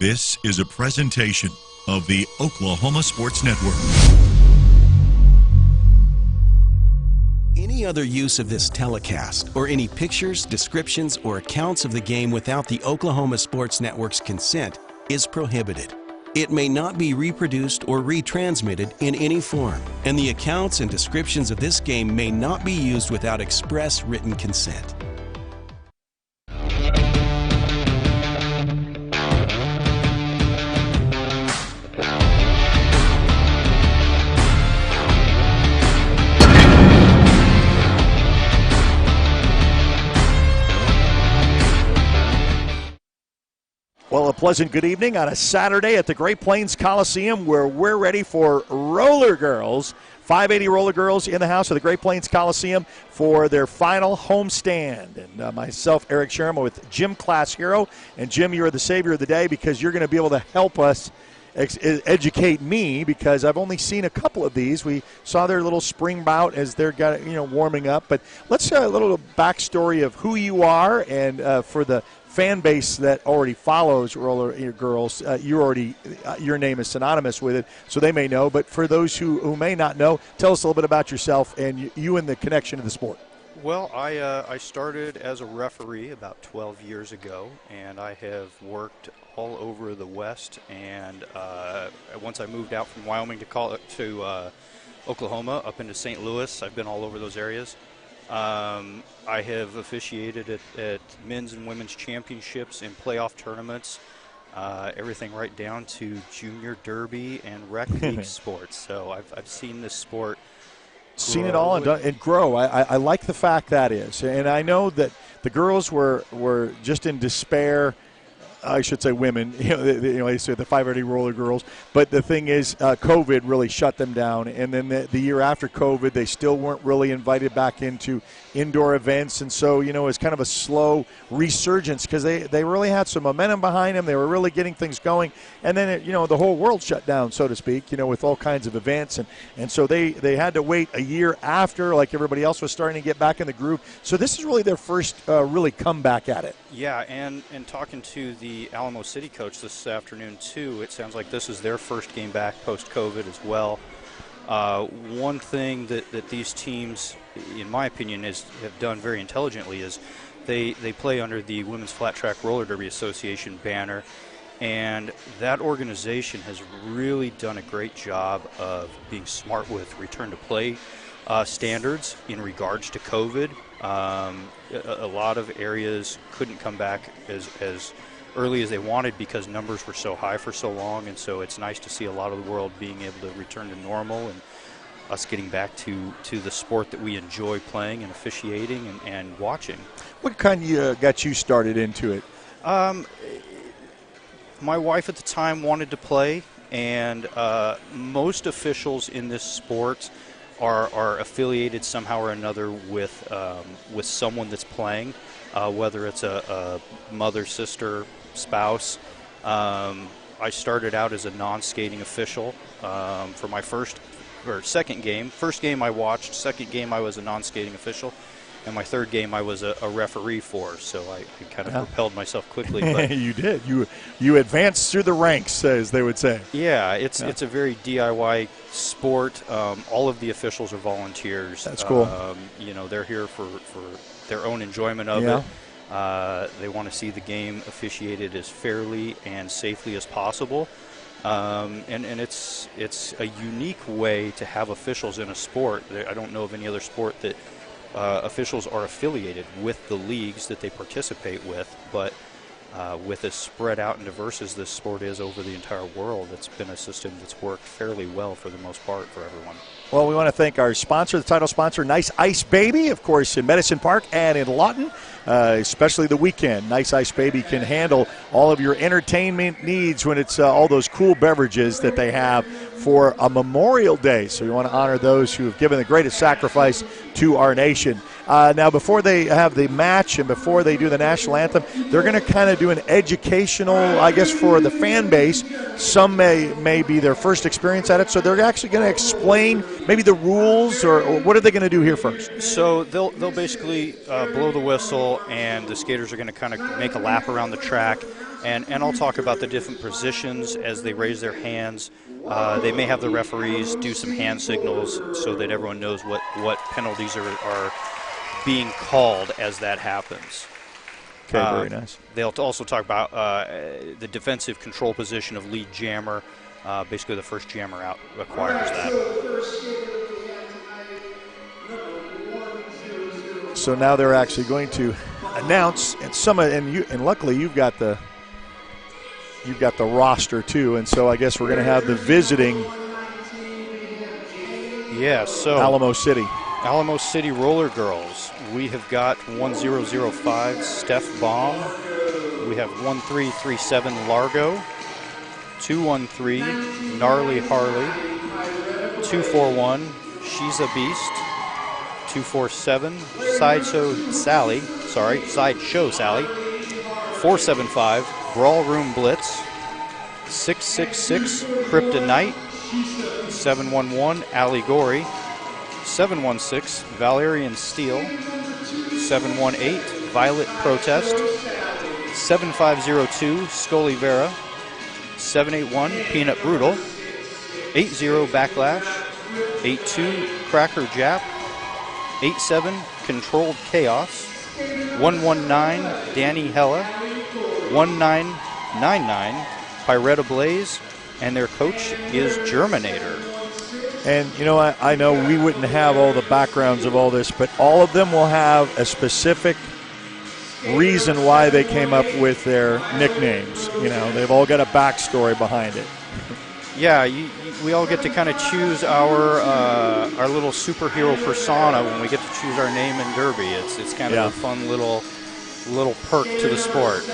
This is a presentation of the Oklahoma Sports Network. Any other use of this telecast or any pictures, descriptions, or accounts of the game without the Oklahoma Sports Network's consent is prohibited. It may not be reproduced or retransmitted in any form, and the accounts and descriptions of this game may not be used without express written consent. Well, a pleasant good evening on a Saturday at the Great Plains Coliseum, where we're ready for Roller Girls. 580 Roller Girls in the house of the Great Plains Coliseum for their final homestand. And myself, Eric Sherman, with Jim Class Hero. And Jim, you are the savior of the day because you're going to be able to help us educate me, because I've only seen a couple of these. We saw their little spring bout as they're warming up. But let's a little backstory of who you are, and for the fan base that already follows Roller Girls, your name is synonymous with it, so they may know. But for those who may not know, tell us a little bit about yourself and you and the connection to the sport. Well, I started as a referee about 12 years ago, and I have worked all over the West. And once I moved out from Wyoming to Oklahoma, up into St. Louis, I've been all over those areas. I have officiated at men's and women's championships and playoff tournaments, everything right down to junior derby and rec league sports. So I've seen this sport seen it all and grow. I like the fact that is. And I know that the girls were just in despair. I should say women, they say the 580 Roller Girls. But the thing is, COVID really shut them down. And then the year after COVID, they still weren't really invited back into indoor events. And so, it was kind of a slow resurgence because they really had some momentum behind them. They were really getting things going. And then, the whole world shut down, so to speak, with all kinds of events. And so they had to wait a year after, like everybody else was starting to get back in the groove. So this is really their first really comeback at it. Yeah, and talking to the Alamo City coach this afternoon too, it sounds like this is their first game back post-COVID as well. One thing that these teams, in my opinion, have done very intelligently is they play under the Women's Flat Track Roller Derby Association banner, and that organization has really done a great job of being smart with return to play standards in regards to COVID. A lot of areas couldn't come back as early as they wanted because numbers were so high for so long, and so it's nice to see a lot of the world being able to return to normal and us getting back to the sport that we enjoy playing and officiating and watching. What kind of got you started into it? My wife at the time wanted to play, and most officials in this sport are affiliated somehow or another with someone that's playing, whether it's a mother, sister, spouse. I started out as a non-skating official for my second game. First game I watched, second game I was a non-skating official, and my third game I was a referee for, so I kind of propelled myself quickly. But you did. You advanced through the ranks, as they would say. Yeah, it's a very DIY sport. All of the officials are volunteers. That's cool. They're here for their own enjoyment of it. They want to see the game officiated as fairly and safely as possible. And it's a unique way to have officials in a sport. I don't know of any other sport that officials are affiliated with the leagues that they participate with, but with as spread out and diverse as this sport is over the entire world, it's been a system that's worked fairly well for the most part for everyone. Well, we want to thank our sponsor, the title sponsor, Nice Ice Baby, of course, in Medicine Park and in Lawton, especially the weekend. Nice Ice Baby can handle all of your entertainment needs when it's all those cool beverages that they have for a Memorial Day. So we want to honor those who have given the greatest sacrifice to our nation. Now, before they have the match and before they do the national anthem, they're going to kind of do an educational, I guess, for the fan base. Some may be their first experience at it, so they're actually going to explain maybe the rules, or what are they going to do here first? So they'll basically blow the whistle, and the skaters are going to kind of make a lap around the track, and I'll talk about the different positions as they raise their hands. They may have the referees do some hand signals so that everyone knows what penalties are being called as that happens. Okay, very nice. They'll also talk about the defensive control position of lead jammer. Basically, the first jammer out acquires that. So now they're actually going to announce, and luckily you've got the roster too, and so I guess we're going to have the visiting. Yeah, so Alamo City Roller Girls. We have got 1005 Steph Baum. We have 1337 Largo, 213 Gnarly Harley, 241 She's a Beast, 247 Sideshow Sally, 475 Brawl Room Blitz, 666 Kryptonite, 711 Allegory, 716 Valerian Steel, 718 Violet Protest, 7502 Scully Vera, 781 Peanut Brutal, 80 Backlash, 82 Cracker Jap, 87 Controlled Chaos, 119 Danny Hella, 1999 Pyretta Blaze, and their coach is Germinator. And, you know, I know we wouldn't have all the backgrounds of all this, but all of them will have a specific reason why they came up with their nicknames. You know, they've all got a backstory behind it. Yeah, we all get to kind of choose our little superhero persona when we get to choose our name in Derby. It's kind of a fun little perk to the sport.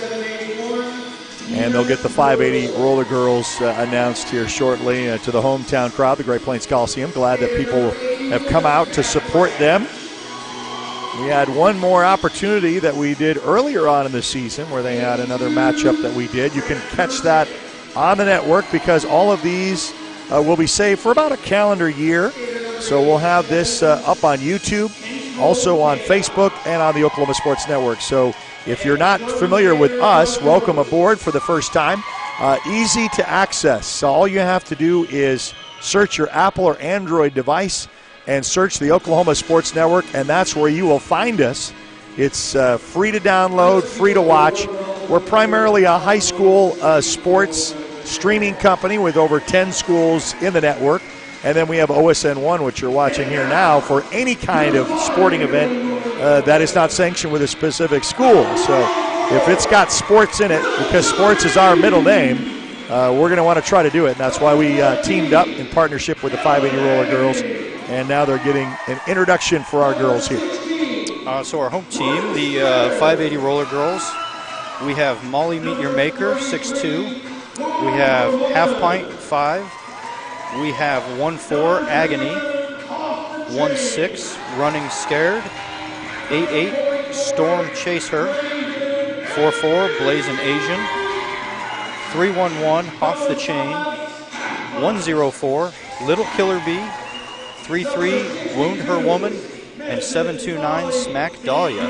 And they'll get the 580 Roller Girls announced here shortly to the hometown crowd, the Great Plains Coliseum. Glad that people have come out to support them. We had one more opportunity that we did earlier on in the season where they had another matchup that we did. You can catch that on the network because all of these will be saved for about a calendar year. So we'll have this up on YouTube, also on Facebook, and on the Oklahoma Sports Network. So if you're not familiar with us, welcome aboard for the first time. Easy to access. So all you have to do is search your Apple or Android device and search the Oklahoma Sports Network, and that's where you will find us. It's free to download, free to watch. We're primarily a high school sports streaming company with over 10 schools in the network. And then we have OSN1, which you're watching here now, for any kind of sporting event that is not sanctioned with a specific school. So if it's got sports in it, because sports is our middle name, we're going to want to try to do it. And that's why we teamed up in partnership with the 580 Roller Girls. And now they're getting an introduction for our girls here. So our home team, the 580 Roller Girls, we have Molly Meet Your Maker, 6'2". We have Half Pint, 5. We have 1-4 Agony, 1-6 Running Scared, 8-8 Storm Chase Her, 4-4 Blazing Asian, 3-1-1 Off the Chain, 1-0-4 Little Killer Bee, 3-3 Wound Her Woman, and 7-2-9 Smack Dahlia.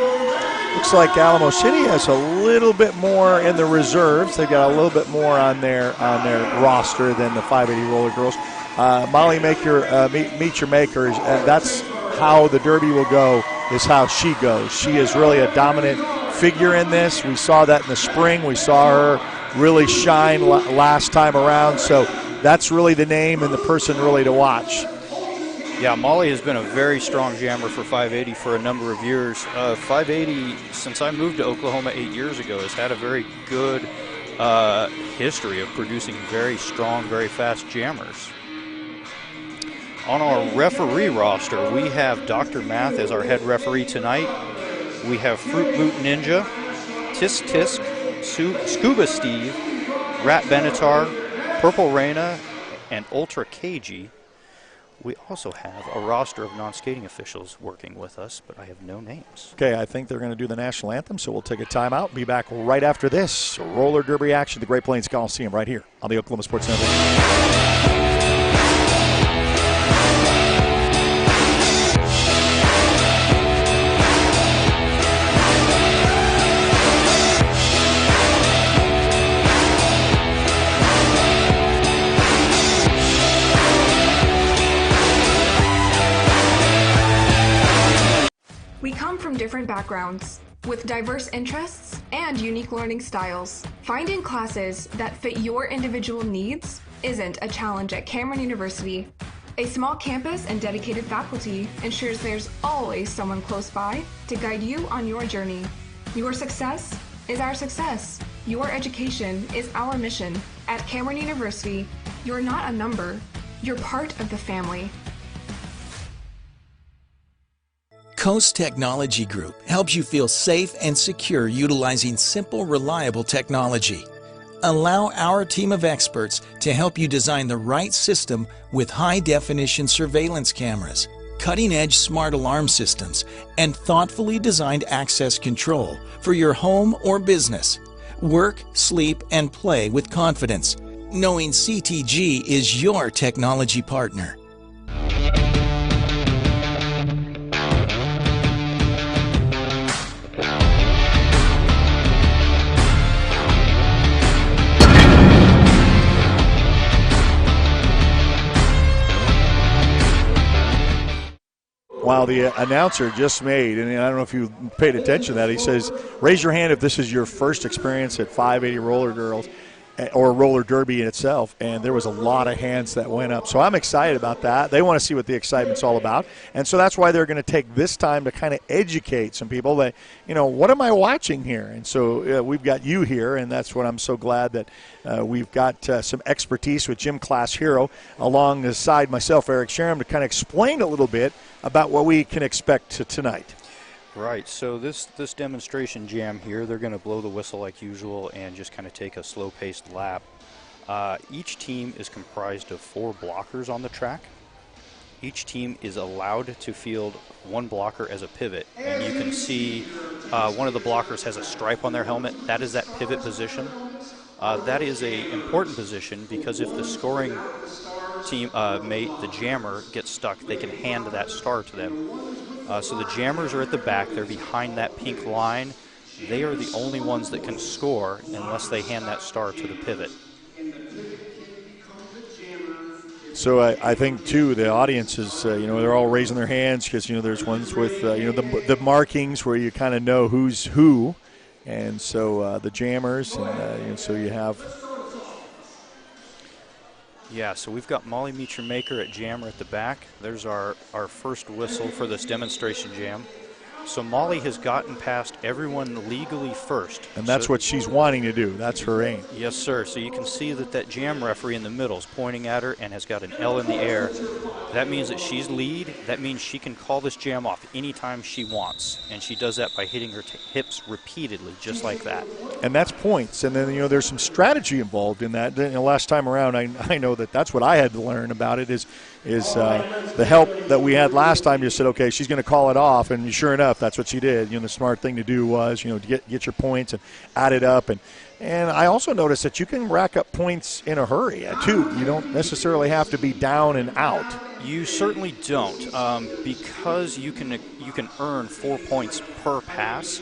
Looks like Alamo City has a little bit more in the reserves. They've got a little bit more on their roster than the 580 Roller Girls. Molly Meet Your Maker, that's how the Derby will go, is how she goes. She is really a dominant figure in this. We saw that in the spring. We saw her really shine last time around. So that's really the name and the person really to watch. Yeah, Molly has been a very strong jammer for 580 for a number of years. 580, since I moved to Oklahoma 8 years ago, has had a very good history of producing very strong, very fast jammers. On our referee roster, we have Dr. Math as our head referee tonight. We have Fruit Boot Ninja, Tisk Tisk, Scuba Steve, Rat Benatar, Purple Reina, and Ultra Cagey. We also have a roster of non-skating officials working with us, but I have no names. Okay, I think they're going to do the national anthem, so we'll take a timeout. Be back right after this. Roller derby action at the Great Plains Coliseum right here on the Oklahoma Sports Network. We come from different backgrounds, with diverse interests and unique learning styles. Finding classes that fit your individual needs isn't a challenge at Cameron University. A small campus and dedicated faculty ensures there's always someone close by to guide you on your journey. Your success is our success. Your education is our mission. At Cameron University, you're not a number, you're part of the family. Coast Technology Group helps you feel safe and secure utilizing simple, reliable technology. Allow our team of experts to help you design the right system with high-definition surveillance cameras, cutting-edge smart alarm systems, and thoughtfully designed access control for your home or business. Work, sleep, and play with confidence, knowing CTG is your technology partner. While the announcer just made, and I don't know if you paid attention to that, he says, raise your hand if this is your first experience at 580 Roller Girls or roller derby in itself, and there was a lot of hands that went up. So I'm excited about that. They want to see what the excitement's all about, and so that's why they're going to take this time to kind of educate some people that, what am I watching here? And so we've got you here, and that's what I'm so glad that we've got some expertise with Gym Class Hero alongside myself, Eric Sharam, to kind of explain a little bit about what we can expect tonight. Right, so this demonstration jam here, they're going to blow the whistle like usual and just kind of take a slow-paced lap. Each team is comprised of 4 blockers on the track. Each team is allowed to field 1 blocker as a pivot, and you can see one of the blockers has a stripe on their helmet. That is that pivot position. That is an important position because if the scoring team mate, the jammer, gets stuck, they can hand that star to them. So the jammers are at the back. They're behind that pink line. They are the only ones that can score unless they hand that star to the pivot. So I think, too, the audience is, they're all raising their hands because, there's ones with, the markings where you kind of know who's who. And so the jammers, and so you have... Yeah, so we've got Molly Meacher-Maker at jammer at the back. There's our first whistle for this demonstration jam. So Molly has gotten past everyone legally first. And that's what she's wanting to do. That's her aim. Yes, sir. So you can see that jam referee in the middle is pointing at her and has got an L in the air. That means that she's lead. That means she can call this jam off anytime she wants. And she does that by hitting her hips repeatedly, just like that. And that's points. And then, there's some strategy involved in that. Last time around, I know that's what I had to learn about it is the help that we had last time. You said, okay, she's going to call it off. And sure enough, that's what she did. The smart thing to do was, to get your points and add it up. And I also noticed that you can rack up points in a hurry, too. You don't necessarily have to be down and out. You certainly don't, because you can earn 4 points per pass.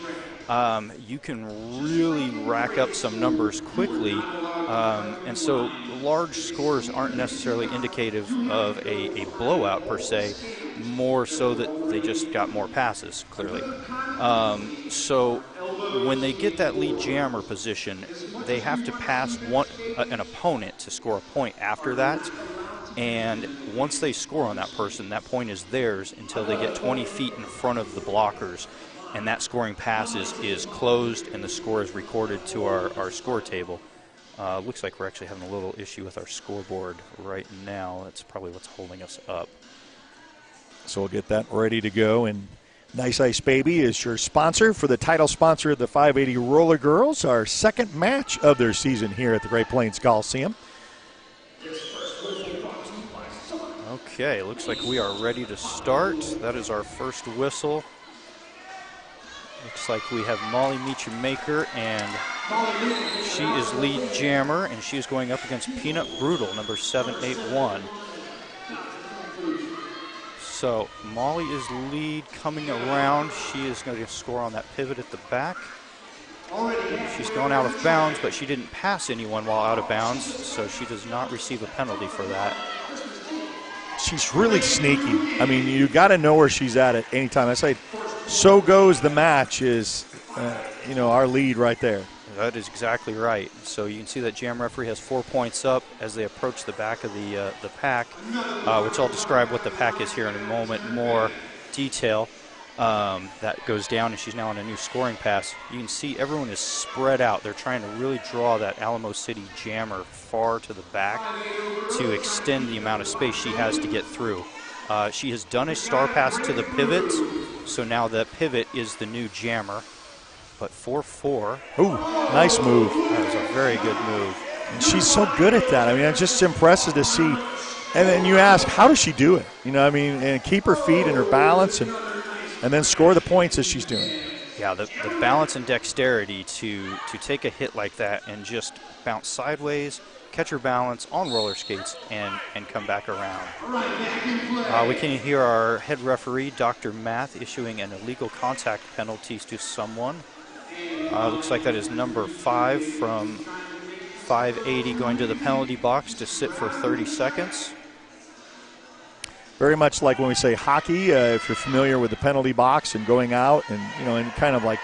You can really rack up some numbers quickly, and so large scores aren't necessarily indicative of a blowout per se, more so that they just got more passes, clearly. So when they get that lead jammer position, they have to pass an opponent to score a point after that. And once they score on that person, that point is theirs until they get 20 feet in front of the blockers. And that scoring pass is closed and the score is recorded to our score table. Looks like we're actually having a little issue with our scoreboard right now. That's probably what's holding us up. So we'll get that ready to go. And Nice Ice Baby is your sponsor for the title sponsor of the 580 Roller Girls, our second match of their season here at the Great Plains Coliseum. Okay, looks like we are ready to start. That is our first whistle. Looks like we have Molly Meacham-Maker, and she is lead jammer, and she is going up against Peanut Brutal, number 781. So Molly is lead coming around. She is going to score on that pivot at the back. She's gone out of bounds, but she didn't pass anyone while out of bounds, so she does not receive a penalty for that. She's really sneaky. I mean, you got to know where she's at any time. I say, so goes the match is, our lead right there. That is exactly right. So you can see that jam referee has 4 points up as they approach the back of the pack, which I'll describe what the pack is here in a moment, more detail. That goes down, and she's now on a new scoring pass. You can see everyone is spread out. They're trying to really draw that Alamo City jammer far to the back to extend the amount of space she has to get through. She has done a star pass to the pivot, so now the pivot is the new jammer. But 4-4. Ooh, nice move. That was a very good move. And she's so good at that. I mean, it's just impressive to see. And then you ask, how does she do it? And keep her feet and her balance and then score the points as she's doing. Yeah, the balance and dexterity to take a hit like that and just bounce sideways, catch her balance on roller skates, and come back around. We can hear our head referee, Dr. Math, issuing an illegal contact penalty to someone. Looks like that is number 5 from 580 going to the penalty box to sit for 30 seconds. Very much like when we say hockey, if you're familiar with the penalty box and going out and kind of like,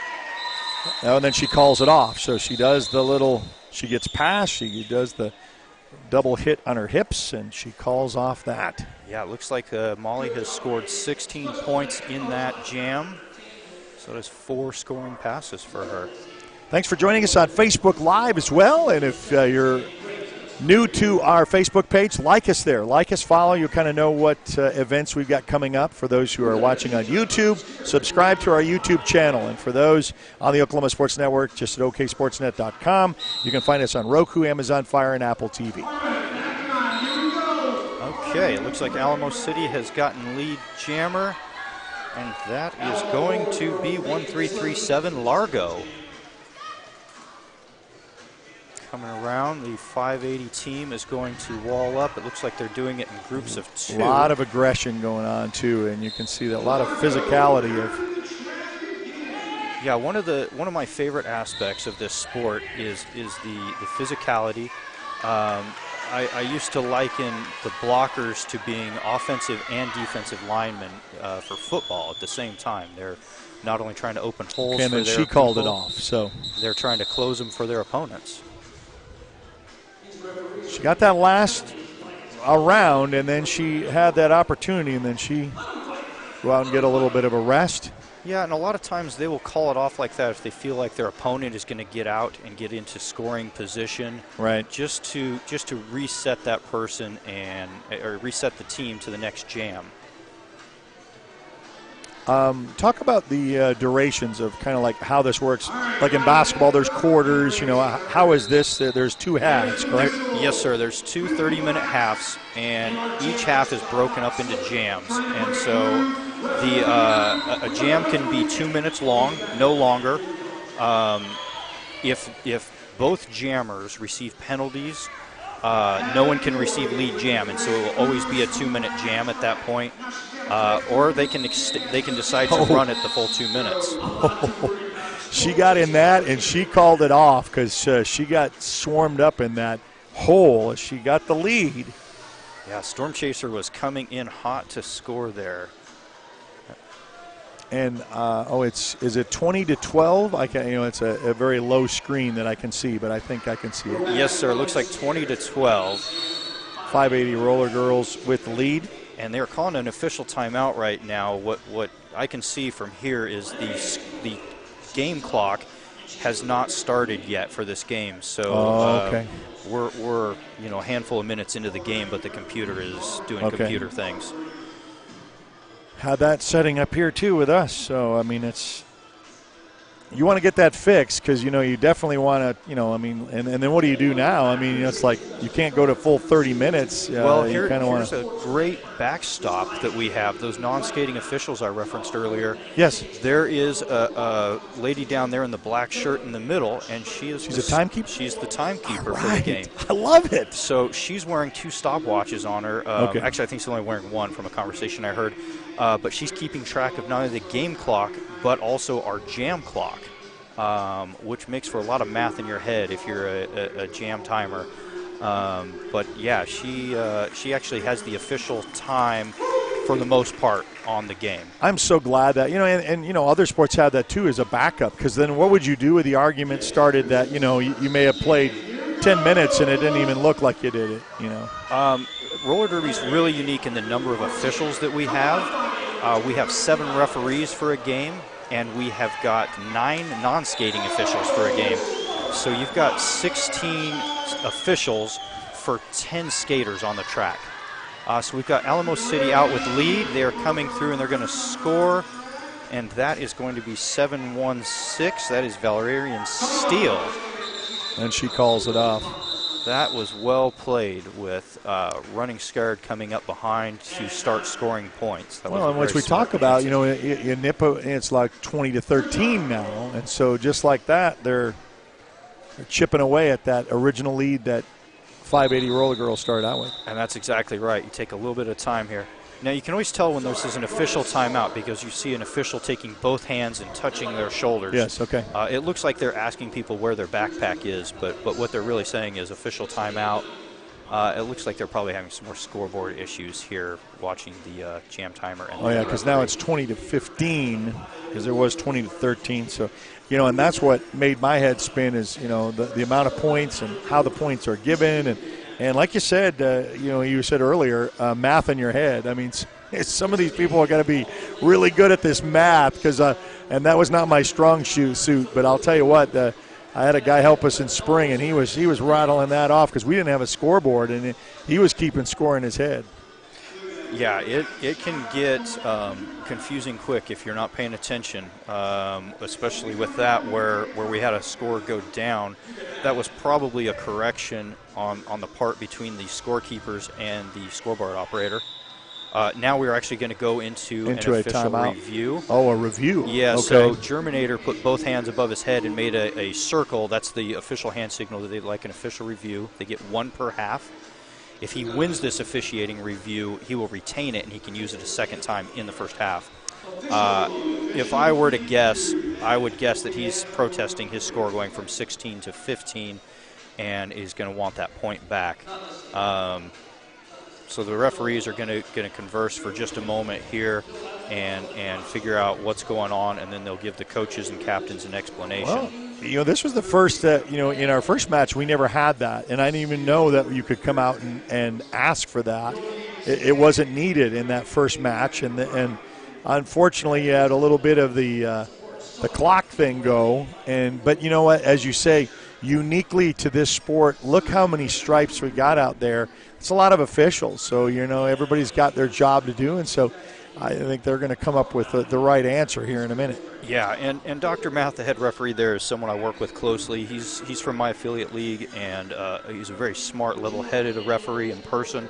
and then she calls it off. So she does she gets past, she does the double hit on her hips, and she calls off that. Yeah, it looks like Molly has scored 16 points in that jam. So there's 4 scoring passes for her. Thanks for joining us on Facebook Live as well. And if you're new to our Facebook page, like us there. Like us, follow. You'll kind of know what events we've got coming up. For those who are watching on YouTube, subscribe to our YouTube channel. And for those on the Oklahoma Sports Network, just at oksportsnet.com. You can find us on Roku, Amazon Fire, and Apple TV. Okay, it looks like Alamo City has gotten lead jammer, and that is going to be 1337 Largo. Coming around, the 580 team is going to wall up. It looks like they're doing it in groups of 2. A lot of aggression going on, too, and you can see that a lot of physicality. Yeah, one of my favorite aspects of this sport is the physicality. I used to liken the blockers to being offensive and defensive linemen for football at the same time. They're not only trying to open holes for their she called it off, so they're trying to close them for their opponents. She got that last round, and then she had that opportunity, and then she go out and get a little bit of a rest. Yeah, and a lot of times they will call it off like that if they feel like their opponent is going to get out and get into scoring position. Right. Just to reset that person or reset the team to the next jam. Talk about the durations of kind of like how this works. Like in basketball, there's quarters. How is this? There's 2 halves, correct? Yes, sir. There's 2 30-minute halves, and each half is broken up into jams. And so a jam can be 2 minutes long, no longer. If both jammers receive penalties, no one can receive lead jam, and so it will always be a 2-minute jam at that point. Or they can decide to run it the full 2 minutes. She got in that, and she called it off because she got swarmed up in that hole. She got the lead. Yeah, Storm Chaser was coming in hot to score there. And is it 20-12? I can, it's a very low screen that I can see, but I think I can see it. Yes, sir. It looks like 20-12. 580 Roller Girls with the lead. And they're calling an official timeout right now. What I can see from here is the game clock has not started yet for this game. So okay. We're a handful of minutes into the game, but the computer is doing computer things. Had that setting up here too with us. So I mean, it's you want to get that fixed because, you definitely want to, and then what do you do now? I mean, it's like you can't go to full 30 minutes. Well, here's a great backstop that we have. Those non-skating officials I referenced earlier. Yes. There is a lady down there in the black shirt in the middle, and she's a timekeeper? She's the timekeeper Right. for the game. I love it. So she's wearing 2 stopwatches on her. Okay. Actually, I think she's only wearing 1 from a conversation I heard. But she's keeping track of not only the game clock, but also our jam clock, which makes for a lot of math in your head if you're a jam timer. But yeah, she actually has the official time for the most part on the game. I'm so glad that, and other sports have that too as a backup, because then what would you do if the argument started that, you may have played 10 minutes and it didn't even look like you did it, Roller derby is really unique in the number of officials that we have. We have 7 referees for a game, and we have got 9 non-skating officials for a game. So you've got 16 officials for 10 skaters on the track. So we've got Alamo City out with lead. They are coming through, and they're going to score, and that is going to be 7-1-6. That is Valerian Steele. And she calls it off. That was well played with Running Scared coming up behind to start scoring points. And which we talk about, in Nippo, it's like 20-13 now. And so just like that, they're chipping away at that original lead that 580 Roller Girls started out with. And that's exactly right. You take a little bit of time here. Now, you can always tell when this is an official timeout because you see an official taking both hands and touching their shoulders. Yes, okay. It looks like they're asking people where their backpack is, but what they're really saying is official timeout. It looks like they're probably having some more scoreboard issues here watching the jam timer. And because now it's 20-15 because there was 20-13. So, and that's what made my head spin is, the amount of points and how the points are given. And like you said, you said earlier, math in your head. I mean, some of these people are going to be really good at this math because, and that was not my strong suit. But I'll tell you what, I had a guy help us in spring, and he was rattling that off because we didn't have a scoreboard, and he was keeping score in his head. Yeah, it can get confusing quick if you're not paying attention, especially with that where we had a score go down. That was probably a correction on the part between the scorekeepers and the scoreboard operator. Now we're actually going to go into an official review. Oh, a review. Yeah, okay. So Germinator put both hands above his head and made a circle. That's the official hand signal that they'd like an official review. They get 1 per half. If he wins this officiating review, he will retain it, and he can use it a second time in the first half. If I were to guess, I would guess that he's protesting his score going from 16 to 15, and is going to want that point back. So the referees are going to converse for just a moment here and figure out what's going on, and then they'll give the coaches and captains an explanation. Well, this was the first, in our first match, we never had that. And I didn't even know that you could come out and ask for that. It wasn't needed in that first match. And unfortunately, you had a little bit of the clock thing go. But you know what, as you say, uniquely to this sport, look how many stripes we got out there. It's a lot of officials. So, everybody's got their job to do. And so I think they're going to come up with the right answer here in a minute. Yeah, and Dr. Math, the head referee there, is someone I work with closely. He's from my affiliate league, and he's a very smart, level-headed referee in person.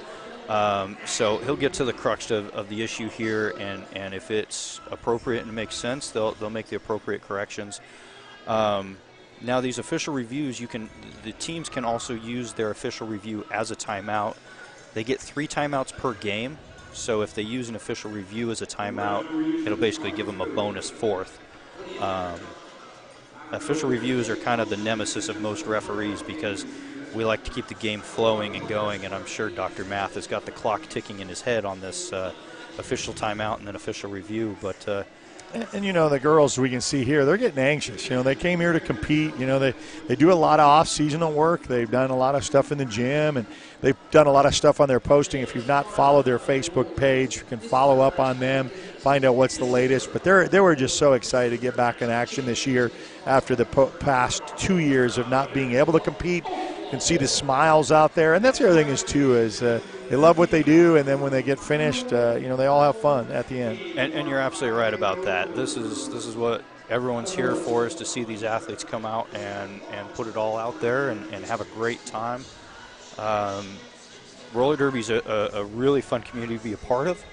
So he'll get to the crux of the issue here, and if it's appropriate and makes sense, they'll make the appropriate corrections. Now, these official reviews, the teams can also use their official review as a timeout. They get 3 timeouts per game. So if they use an official review as a timeout, it'll basically give them a bonus 4th. Official reviews are kind of the nemesis of most referees because we like to keep the game flowing and going, and I'm sure Dr. Math has got the clock ticking in his head on this official timeout and then official review. But And the girls we can see here, they're getting anxious. They came here to compete. They do a lot of off-seasonal work. They've done a lot of stuff in the gym, and they've done a lot of stuff on their posting. If you've not followed their Facebook page, you can follow up on them, find out what's the latest. But they were just so excited to get back in action this year after the past 2 years of not being able to compete. You can see the smiles out there, and that's the other thing is they love what they do, and then when they get finished, they all have fun at the end. And you're absolutely right about that. This is what everyone's here for is to see these athletes come out and put it all out there and have a great time. Roller derby is a really fun community to be a part of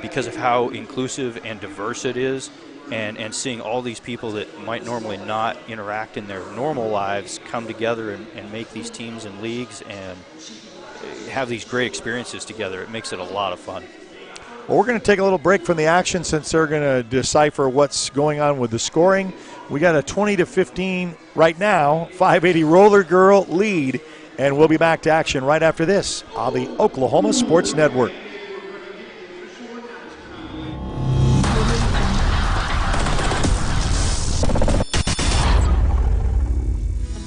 because of how inclusive and diverse it is, and seeing all these people that might normally not interact in their normal lives come together and make these teams and leagues and have these great experiences together. It makes it a lot of fun. Well, we're going to take a little break from the action since they're going to decipher what's going on with the scoring. We got a 20-15 right now, 580 Roller Girl lead, and we'll be back to action right after this on the Oklahoma Sports Network.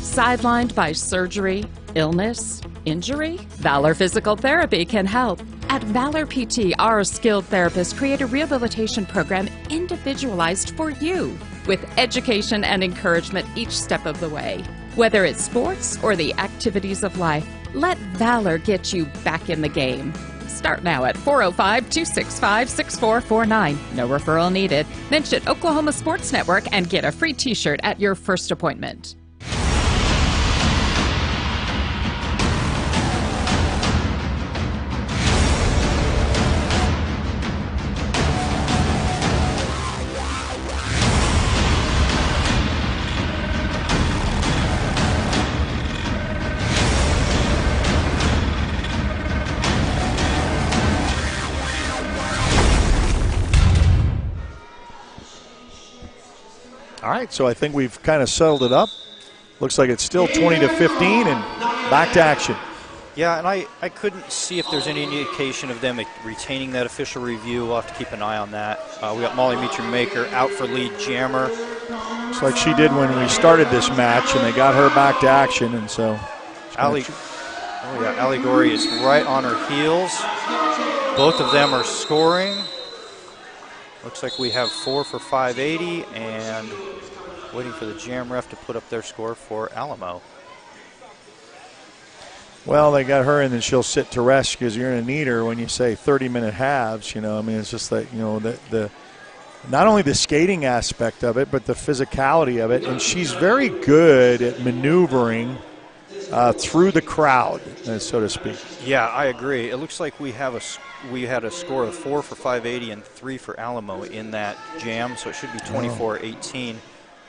Sidelined by surgery, illness, injury? Valor Physical Therapy can help. At Valor PT, our skilled therapists create a rehabilitation program individualized for you, with education and encouragement each step of the way. Whether it's sports or the activities of life, let Valor get you back in the game. Start now at 405-265-6449. No referral needed. Mention Oklahoma Sports Network and get a free t-shirt at your first appointment. All right, so I think we've kind of settled it up. Looks like it's still 20-15 and back to action. Yeah, and I couldn't see if there's any indication of them retaining that official review. We'll have to keep an eye on that. We got Molly Meacham-Maker out for lead jammer. Looks like she did when we started this match, and they got her back to action, and so. Allie Gorey is right on her heels. Both of them are scoring. Looks like we have 4 for 580 and waiting for the jam ref to put up their score for Alamo. Well, they got her, and then she'll sit to rest because you're going to need her when you say 30-minute halves. You know, I mean, it's just that, you know, the not only the skating aspect of it, but the physicality of it. And she's very good at maneuvering through the crowd, so to speak. Yeah, I agree. It looks like we had a score of 4 for 580 and 3 for Alamo in that jam, so it should be 24-18.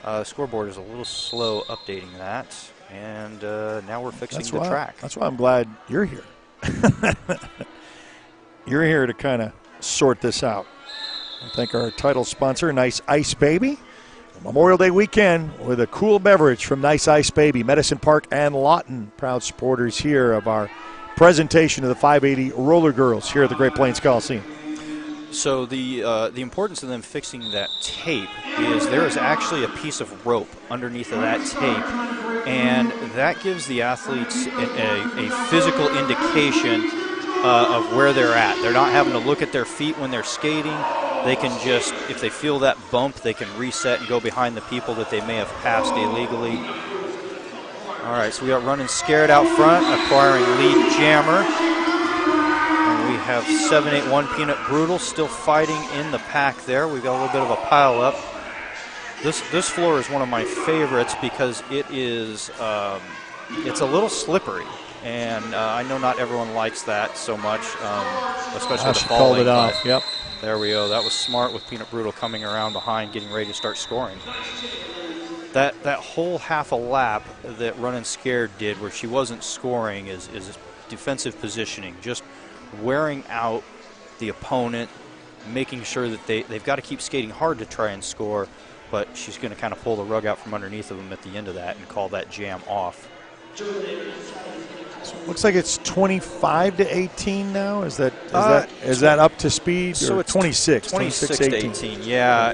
The scoreboard is a little slow updating that, and now we're fixing the track. That's why I'm glad you're here. You're here to kind of sort this out. I thank our title sponsor, Nice Ice Baby. Memorial Day weekend with a cool beverage from Nice Ice Baby, Medicine Park and Lawton, proud supporters here of our presentation of the 580 Roller Girls here at the Great Plains Coliseum. So the importance of them fixing that tape is there is actually a piece of rope underneath of that tape, and that gives the athletes a physical indication of where they're at. They're not having to look at their feet when they're skating. They can just, if they feel that bump, they can reset and go behind the people that they may have passed illegally. All right, so we got Running Scared out front, acquiring lead jammer. And we have 781 Peanut Brutal still fighting in the pack there. We've got a little bit of a pile up. This floor is one of my favorites because it is it's a little slippery. And I know not everyone likes that so much, especially the falling. Called it off, yep. There we go. That was smart with Peanut Brutal coming around behind, getting ready to start scoring. That whole half a lap that Running Scared did where she wasn't scoring is defensive positioning, just wearing out the opponent, making sure that they've got to keep skating hard to try and score, but she's going to kind of pull the rug out from underneath of them at the end of that and call that jam off. So it looks like it's 25-18 now. Is that up to speed? So or it's 26 to 18. Yeah,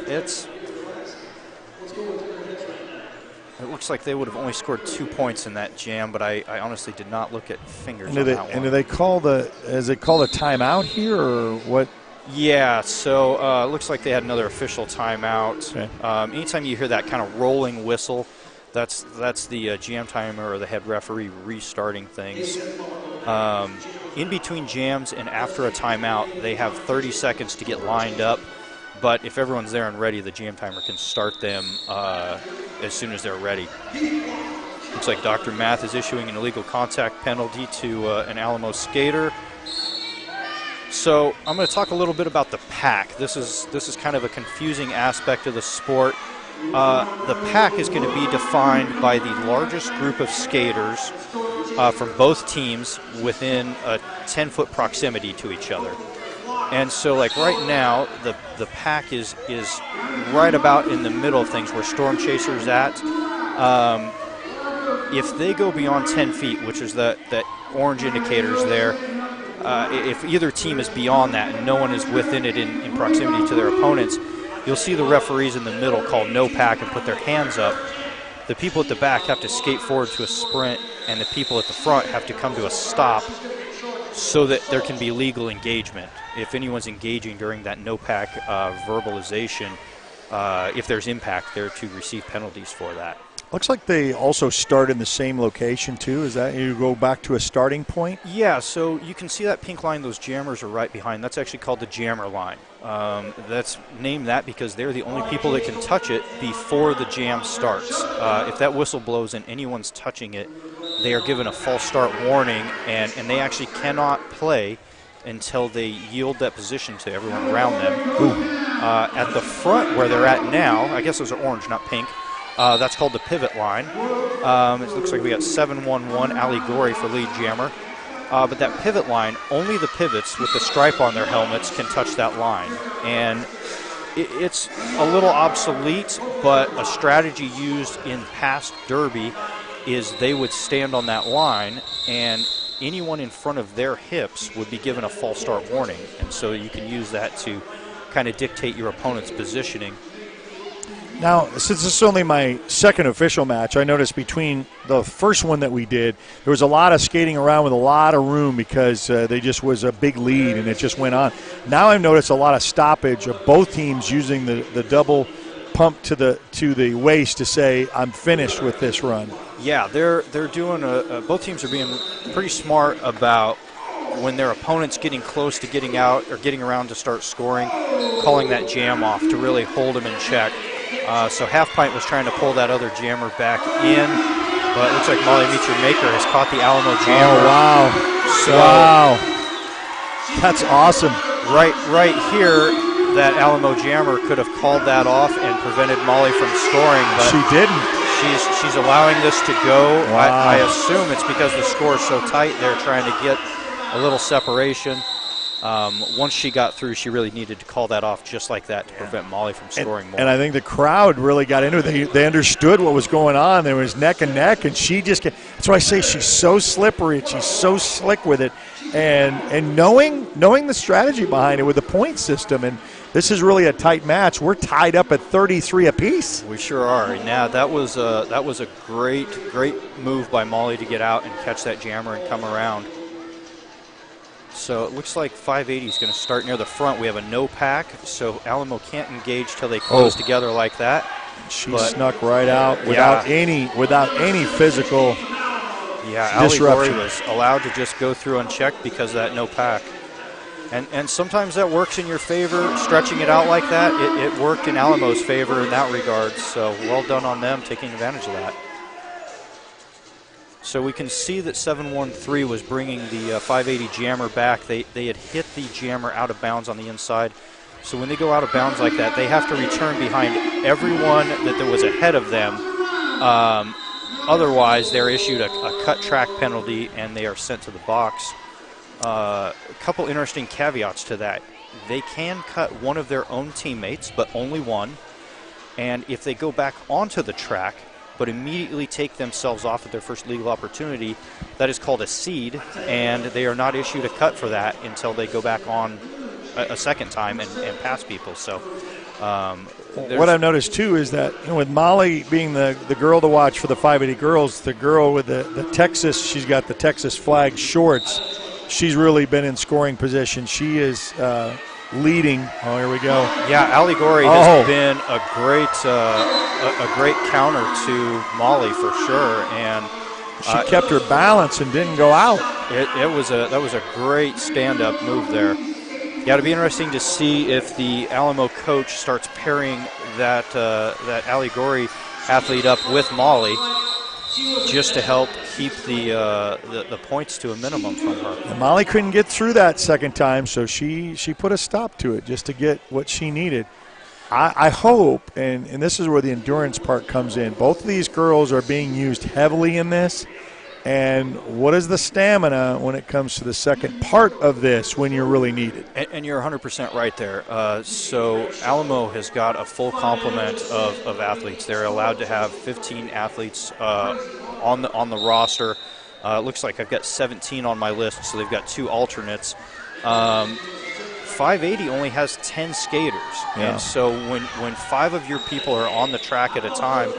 it looks like they would have only scored 2 points in that jam, but I honestly did not look at fingers on that one. And do they call is it called a timeout here or what? Yeah, so it looks like they had another official timeout. Okay. Anytime you hear that kind of rolling whistle, that's the jam timer or the head referee restarting things. In between jams and after a timeout, they have 30 seconds to get lined up. But if everyone's there and ready, the jam timer can start them as soon as they're ready. Looks like Dr. Math is issuing an illegal contact penalty to an Alamo skater. So I'm going to talk a little bit about the pack. This is kind of a confusing aspect of the sport. The pack is going to be defined by the largest group of skaters from both teams within a 10-foot proximity to each other. And so, like right now, the pack is right about in the middle of things where Storm Chaser's at. If they go beyond 10 feet, which is that orange indicators there, if either team is beyond that and no one is within it in proximity to their opponents, you'll see the referees in the middle call no pack and put their hands up. The people at the back have to skate forward to a sprint, and the people at the front have to come to a stop so that there can be legal engagement. If anyone's engaging during that no pack verbalization, if there's impact, they're to receive penalties for that. Looks like they also start in the same location, too. Is that you go back to a starting point? Yeah, so you can see that pink line, those jammers are right behind. That's actually called the jammer line. That's named that because they're the only people that can touch it before the jam starts. If that whistle blows and anyone's touching it, they are given a false start warning, and they actually cannot play until they yield that position to everyone around them. At the front where they're at now, I guess those are orange, not pink, that's called the pivot line. It looks like we got 7-1-1 Ali Gorey for lead jammer. But that pivot line, only the pivots with the stripe on their helmets can touch that line. And it's a little obsolete, but a strategy used in past Derby is they would stand on that line, and anyone in front of their hips would be given a false start warning. And so you can use that to kind of dictate your opponent's positioning. Now, since this is only my second official match, I noticed between the first one that we did, there was a lot of skating around with a lot of room because they just was a big lead and it just went on. Now I've noticed a lot of stoppage of both teams using the double pump to the waist to say, I'm finished with this run. Yeah, they're doing both teams are being pretty smart about when their opponent's getting close to getting out or getting around to start scoring, calling that jam off to really hold them in check. So Half Pint was trying to pull that other jammer back in, but it looks like Molly Meet Your Maker has caught the Alamo jammer. Oh, wow. So wow. That's awesome. Right here, that Alamo jammer could have called that off and prevented Molly from scoring, but she didn't. She's allowing this to go. Wow. I assume it's because the score is so tight they're trying to get a little separation. Once she got through, she really needed to call that off just like that to prevent Molly from scoring more. And I think the crowd really got into it. They understood what was going on. There was neck and neck, and she just that's why I say she's so slippery and she's so slick with it. And knowing the strategy behind it with the point system, and this is really a tight match. We're tied up at 33 apiece. We sure are. Now that was a great move by Molly to get out and catch that jammer and come around. So it looks like 580 is going to start near the front. We have a no pack, so Alamo can't engage till they close together like that. She snuck right out without any physical disruption. Ali Gorey was allowed to just go through unchecked because of that no pack. And sometimes that works in your favor, stretching it out like that. It worked in Alamo's favor in that regard, so well done on them taking advantage of that. So we can see that 713 was bringing the 580 jammer back. They had hit the jammer out of bounds on the inside. So when they go out of bounds like that, they have to return behind everyone that was ahead of them. Otherwise, they're issued a cut track penalty and they are sent to the box. A couple interesting caveats to that. They can cut one of their own teammates, but only one. And if they go back onto the track, but immediately take themselves off at their first legal opportunity, that is called a seed, and they are not issued a cut for that until they go back on a second time and pass people. So what I've noticed too is that with Molly being the girl to watch for the 580 girls, the girl with the Texas, she's got the Texas flag shorts. She's really been in scoring position. She is leading. Oh, here we go. Yeah, Ali Gorey has been a great counter to Molly for sure, and she kept her balance and didn't go out. That was a great stand-up move there. Yeah, it'll be interesting to see if the Alamo coach starts pairing that Allegory athlete up with Molly, just to help keep the points to a minimum from her. And Molly couldn't get through that second time, so she put a stop to it just to get what she needed. I hope, and this is where the endurance part comes in, both of these girls are being used heavily in this. And what is the stamina when it comes to the second part of this when you're really needed? And you're 100% right there. So Alamo has got a full complement of athletes. They're allowed to have 15 athletes on the roster. It looks like I've got 17 on my list, so they've got 2 alternates. 580 only has 10 skaters. Yeah. And so when 5 of your people are on the track at a time,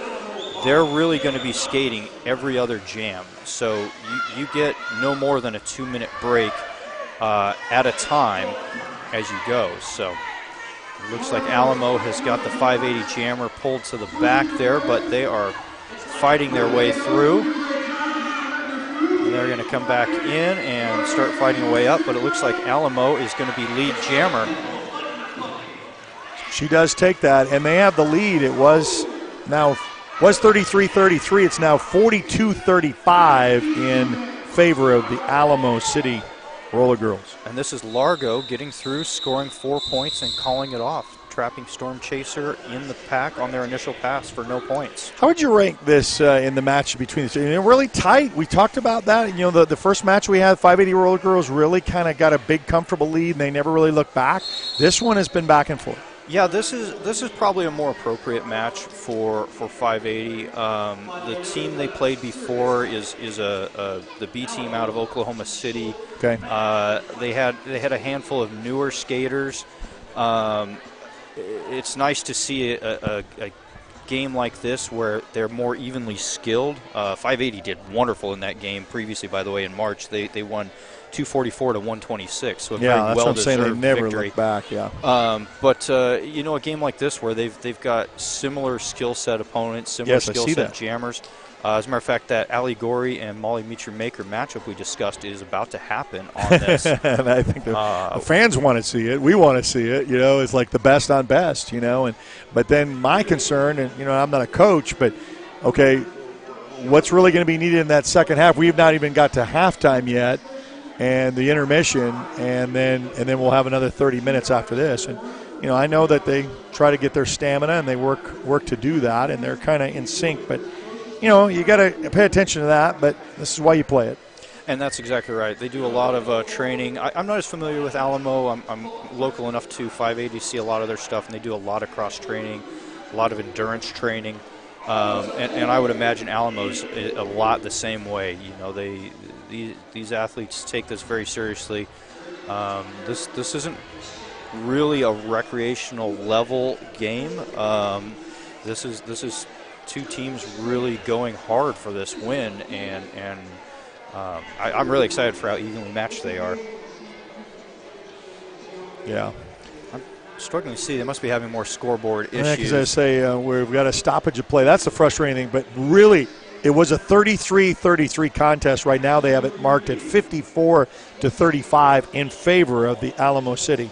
they're really going to be skating every other jam. So you get no more than a 2-minute break at a time as you go. So it looks like Alamo has got the 580 jammer pulled to the back there, but they are fighting their way through. And they're going to come back in and start fighting their way up, but it looks like Alamo is going to be lead jammer. She does take that, and they have the lead. It was 33-33. It's now 42-35 in favor of the Alamo City Roller Girls. And this is Largo getting through, scoring 4 points and calling it off, trapping Storm Chaser in the pack on their initial pass for no points. How would you rank this in the match between the two? They're really tight. We talked about that. You know, the first match we had, 580 Roller Girls really kind of got a big, comfortable lead, and they never really looked back. This one has been back and forth. Yeah, this is probably a more appropriate match for 580. The team they played before is the B team out of Oklahoma City. Okay. They had a handful of newer skaters. It's nice to see a game like this where they're more evenly skilled. 580 did wonderful in that game previously, by the way, in March. They won 244 to 126, so a very well-deserved victory. Yeah, that's what I'm saying. They never look back, yeah. But you know, a game like this where they've got similar skill set opponents, similar skill set jammers. As a matter of fact, that Allegory and Molly Meet Your Maker matchup we discussed is about to happen on this. And I think the fans want to see it. We want to see it. You know, it's like the best on best. You know, but then my concern, and you know, I'm not a coach, but okay, what's really going to be needed in that second half? We've not even got to halftime yet. And the intermission, and then we'll have another 30 minutes after this. And you know, I know that they try to get their stamina and they work to do that, and they're kind of in sync. But you know, you got to pay attention to that. But this is why you play it. And that's exactly right. They do a lot of training. I'm not as familiar with Alamo. I'm local enough to 580 to see a lot of their stuff, and they do a lot of cross training, a lot of endurance training. And I would imagine Alamo's a lot the same way. You know, these athletes take this very seriously. This isn't really a recreational level game. This is 2 teams really going hard for this win, and I'm really excited for how evenly matched they are. Yeah. I'm struggling to see. They must be having more scoreboard issues. Yeah, because I say we've got a stoppage of play. That's the frustrating thing. But really, it was a 33-33 contest. Right now they have it marked at 54-35 in favor of the Alamo City.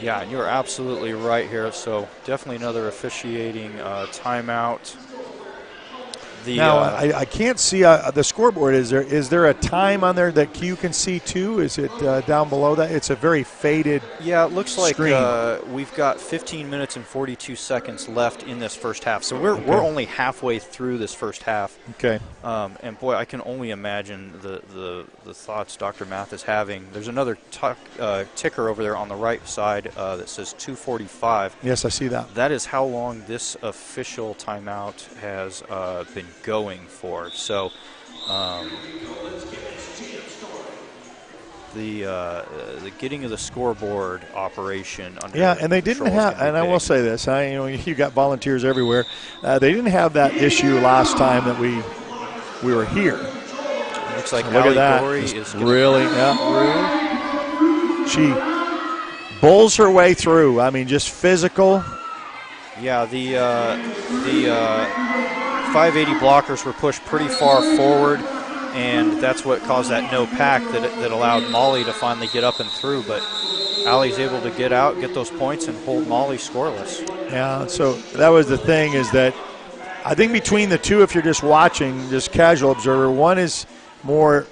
Yeah, and you're absolutely right here. So definitely another officiating timeout. I can't see the scoreboard. Is there a time on there that you can see too? Is it down below that? It's a very faded. Yeah, it looks like screen. We've got 15 minutes and 42 seconds left in this first half. So we're only halfway through this first half. Okay. And boy, I can only imagine the thoughts Dr. Math is having. There's another ticker over there on the right side that says 2:45. Yes, I see that. That is how long this official timeout has been going for. So the getting of the scoreboard operation under and they didn't have, and I will say this, you got volunteers everywhere. They didn't have that issue last time that we were here. It looks like look at that. Is really she bowls her way through. I mean, just physical. Yeah, the 580 blockers were pushed pretty far forward, and that's what caused that no pack that allowed Molly to finally get up and through. But Allie's able to get out, get those points, and hold Molly scoreless. Yeah, so that was the thing, is that I think between the two, if you're just watching, just casual observer, one is more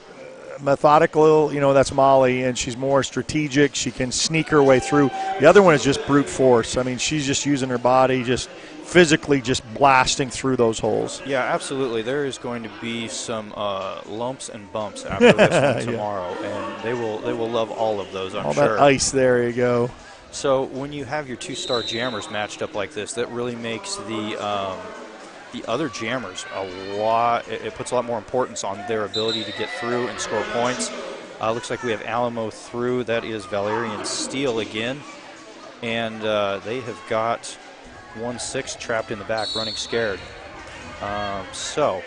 methodical, that's Molly, and she's more strategic. She can sneak her way through. The other one is just brute force. I mean, she's just using her body, just physically just blasting through those holes. Yeah, absolutely. There is going to be some lumps and bumps after this one tomorrow, and they will love all of those, I'm all sure. That ice, there you go. So when you have your two-star jammers matched up like this, that really makes the other jammers a lot. It puts a lot more importance on their ability to get through and score points. Looks like we have Alamo through. That is Valerian Steele again, and they have got 1-6 trapped in the back, running scared. So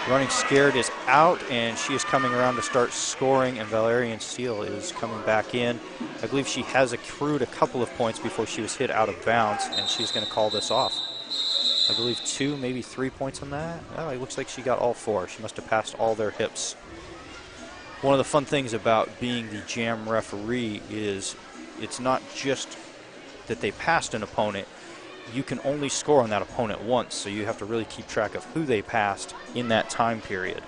running scared is out, and she is coming around to start scoring, and Valerian Steele is coming back in. I believe she has accrued a couple of points before she was hit out of bounds, and she's going to call this off. I believe 2, maybe 3 points on that. Oh, it looks like she got all 4. She must have passed all their hips. One of the fun things about being the jam referee is it's not just that they passed an opponent. You can only score on that opponent once, so you have to really keep track of who they passed in that time period.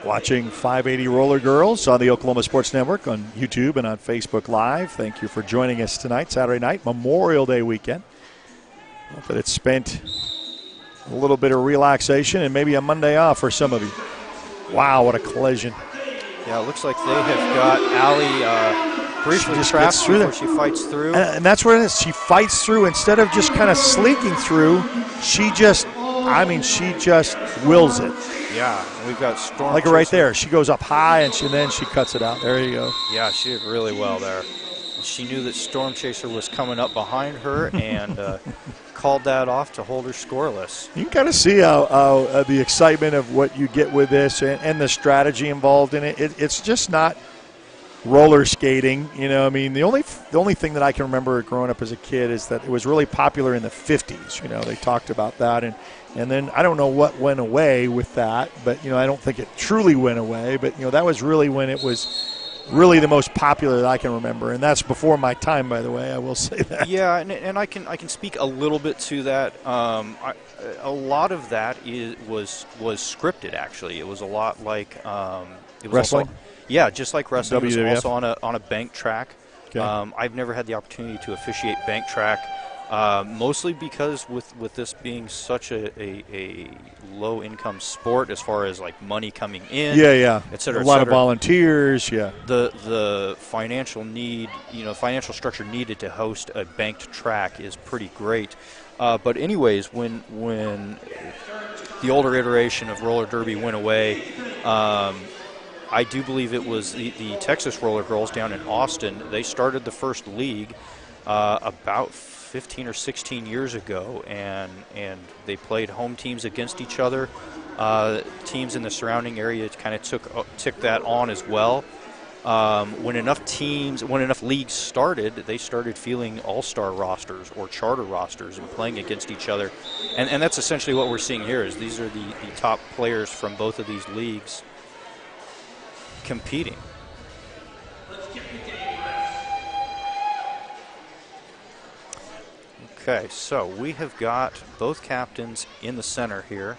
Watching 580 Roller Girls on the Oklahoma Sports Network on YouTube and on Facebook Live. Thank you for joining us tonight, Saturday night, Memorial Day weekend. Hope that it's spent a little bit of relaxation and maybe a Monday off for some of you. Wow, what a collision. Yeah, it looks like they have got Allie briefly trapped before she fights through. And that's what it is. She fights through. Instead of just kind of slinking through, she just wills it. Yeah, we've got Storm. Like right there. She goes up high, and then she cuts it out. There you go. Yeah, she did really well there. She knew that Storm Chaser was coming up behind her and called that off to hold her scoreless. You can kind of see how the excitement of what you get with this and the strategy involved in it. It's just not roller skating. I mean, the only thing that I can remember growing up as a kid is that it was really popular in the 50s. They talked about that. And then I don't know what went away with that, but, I don't think it truly went away. But, that was really when it was really the most popular that I can remember, and that's before my time, by the way. I will say that. Yeah, and I can speak a little bit to that. A lot of that was scripted. Actually, it was a lot like it was wrestling. Just like wrestling. WWF. It was also on a bank track. Okay. I've never had the opportunity to officiate bank track, mostly because with this being such a low-income sport as far as like money coming in, et cetera, a lot of volunteers, the financial need, financial structure needed to host a banked track is pretty great. But anyways, when the older iteration of roller derby went away, I do believe it was the Texas Roller Girls down in Austin. They started the first league about 15 or 16 years ago, and they played home teams against each other. Teams in the surrounding area kind of took that on as well. When enough leagues started, they started fielding all-star rosters or charter rosters and playing against each other. And that's essentially what we're seeing here. Is these are the top players from both of these leagues competing. Okay, so we have got both captains in the center here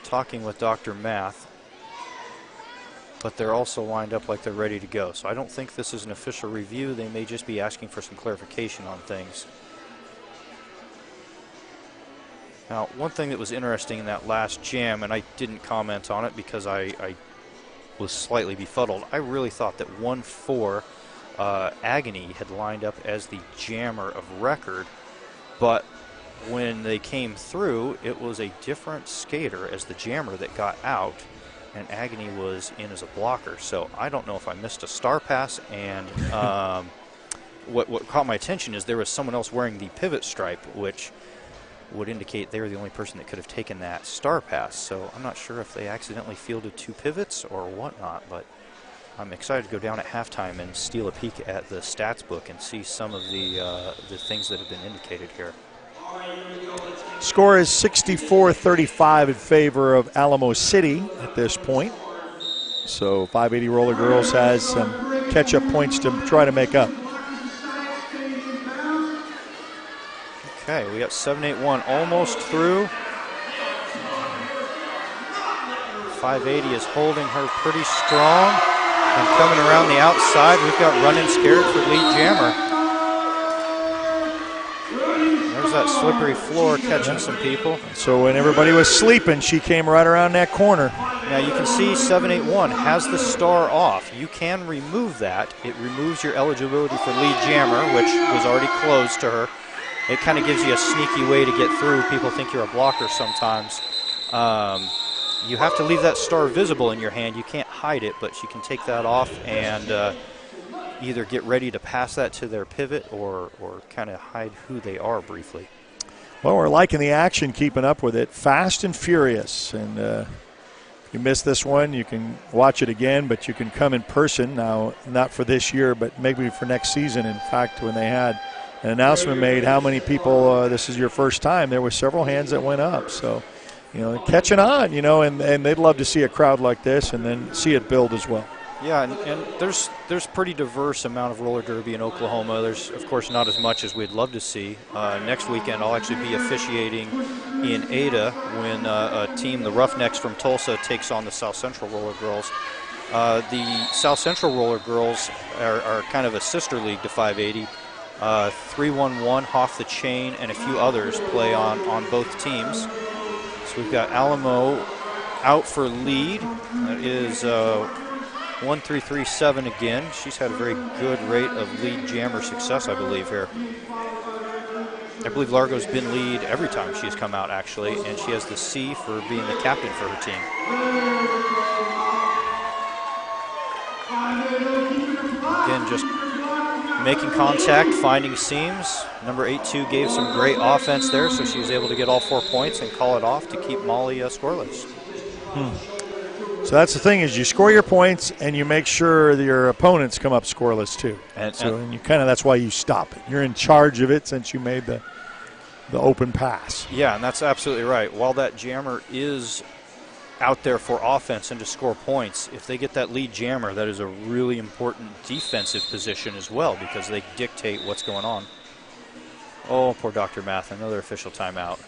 talking with Dr. Math, but they're also lined up like they're ready to go. So I don't think this is an official review. They may just be asking for some clarification on things. Now, one thing that was interesting in that last jam, and I didn't comment on it because I was slightly befuddled, I really thought that 1-4 Agony had lined up as the jammer of record, but when they came through, it was a different skater as the jammer that got out, and Agony was in as a blocker. So I don't know if I missed a star pass, and what caught my attention is there was someone else wearing the pivot stripe, which would indicate they were the only person that could have taken that star pass. So I'm not sure if they accidentally fielded 2 pivots or whatnot, but I'm excited to go down at halftime and steal a peek at the stats book and see some of the things that have been indicated here. Score is 64-35 in favor of Alamo City at this point. So 580 Roller Girls has some catch-up points to try to make up. Okay, we got 7-8-1 almost through. 580 is holding her pretty strong. And coming around the outside, we've got running scared for lead jammer. There's that slippery floor catching some people. So when everybody was sleeping, she came right around that corner. Now you can see 7-8-1 has the star off. You can remove that. It removes your eligibility for lead jammer, which was already closed to her. It kind of gives you a sneaky way to get through. People think you're a blocker sometimes. You have to leave that star visible in your hand. You can't hide it, but you can take that off and either get ready to pass that to their pivot or kind of hide who they are briefly. Well, we're liking the action, keeping up with it. Fast and furious. And if you missed this one, you can watch it again, but you can come in person. Now, not for this year, but maybe for next season. In fact, when they had an announcement made how many people this is your first time, there were several hands that went up. So, catching on, and they'd love to see a crowd like this and then see it build as well. Yeah, and there's pretty diverse amount of roller derby in Oklahoma. There's, of course, not as much as we'd love to see. Next weekend, I'll actually be officiating in Ada when a team, the Roughnecks from Tulsa, takes on the South Central Roller Girls. The South Central Roller Girls are kind of a sister league to 580. 311, Hoff the Chain, and a few others play on both teams. So we've got Alamo out for lead. That is 1337 again. She's had a very good rate of lead jammer success, I believe, here. I believe Largo's been lead every time she's come out, actually, and she has the C for being the captain for her team. Again, just making contact, finding seams. Number 82 gave some great offense there, so she was able to get all 4 points and call it off to keep Molly scoreless. So that's the thing, is you score your points and you make sure that your opponents come up scoreless too. And you that's why you stop it. You're in charge of it since you made the open pass. Yeah, and that's absolutely right. While that jammer is out there for offense and to score points, if they get that lead jammer, that is a really important defensive position as well because they dictate what's going on. Oh, poor Dr. Math, another official timeout.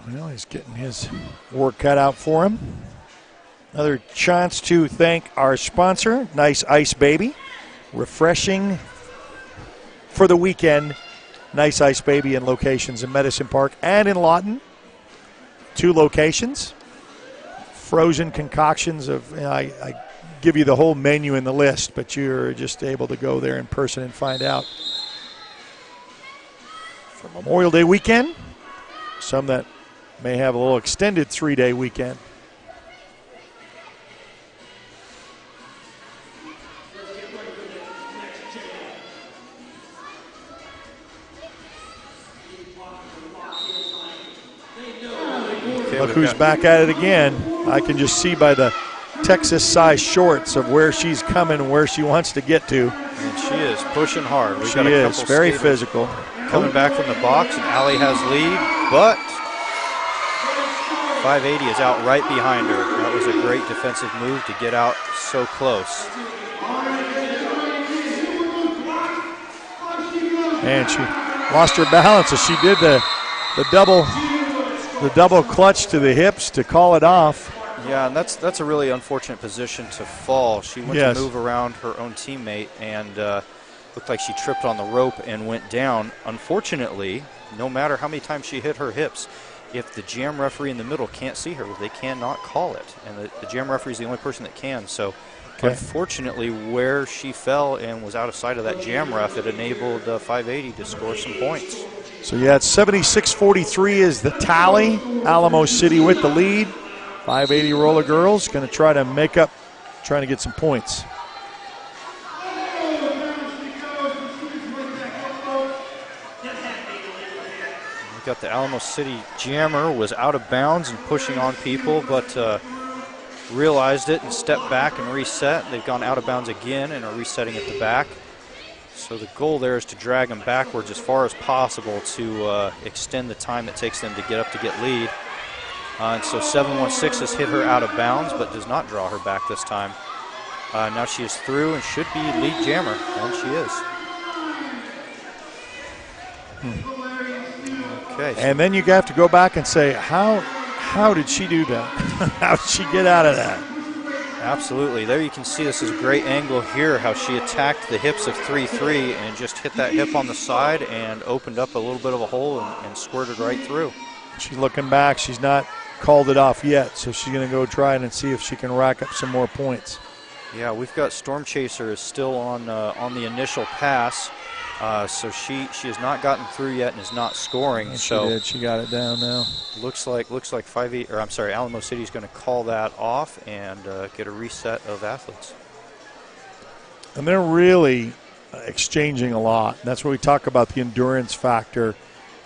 Well, he's getting his work cut out for him. Another chance to thank our sponsor, Nice Ice Baby. Refreshing for the weekend. Nice Ice Baby in locations in Medicine Park and in Lawton. 2 locations. Frozen concoctions of, I give you the whole menu in the list, but you're just able to go there in person and find out. For Memorial Day weekend, some that may have a little extended 3-day weekend. Look who's back at it again. I can just see by the Texas-sized shorts of where she's coming and where she wants to get to. And she is pushing hard. She is very physical. Coming back from the box, and Allie has lead, but 580 is out right behind her. That was a great defensive move to get out so close. And she lost her balance as she did the double clutch to the hips to call it off. Yeah, and that's a really unfortunate position to fall. She went to move around her own teammate and looked like she tripped on the rope and went down. Unfortunately, no matter how many times she hit her hips, if the jam referee in the middle can't see her, they cannot call it. And the jam referee is the only person that can. So unfortunately, where she fell and was out of sight of that jam ref, it enabled 580 to score some points. So yeah, it's 76-43 is the tally. Alamo City with the lead. 580 Roller Girls going to try to make up, trying to get some points. We've got the Alamo City jammer was out of bounds and pushing on people, but realized it and stepped back and reset. They've gone out of bounds again and are resetting at the back. So the goal there is to drag them backwards as far as possible to extend the time it takes them to get lead. And so 716 has hit her out of bounds, but does not draw her back this time. Now she is through and should be lead jammer, and she is. Okay. And then you have to go back and say, how did she do that? How did she get out of that? Absolutely. There you can see this is a great angle here, how she attacked the hips of 3-3 and just hit that hip on the side and opened up a little bit of a hole and squirted right through. She's looking back. She's not called it off yet, so she's going to go try it and see if she can rack up some more points. Yeah, we've got Storm Chaser is still on the initial pass, so she has not gotten through yet and is not scoring. And so she did. She got it down now. Looks like Alamo City is going to call that off and get a reset of athletes. And they're really exchanging a lot. That's where we talk about the endurance factor.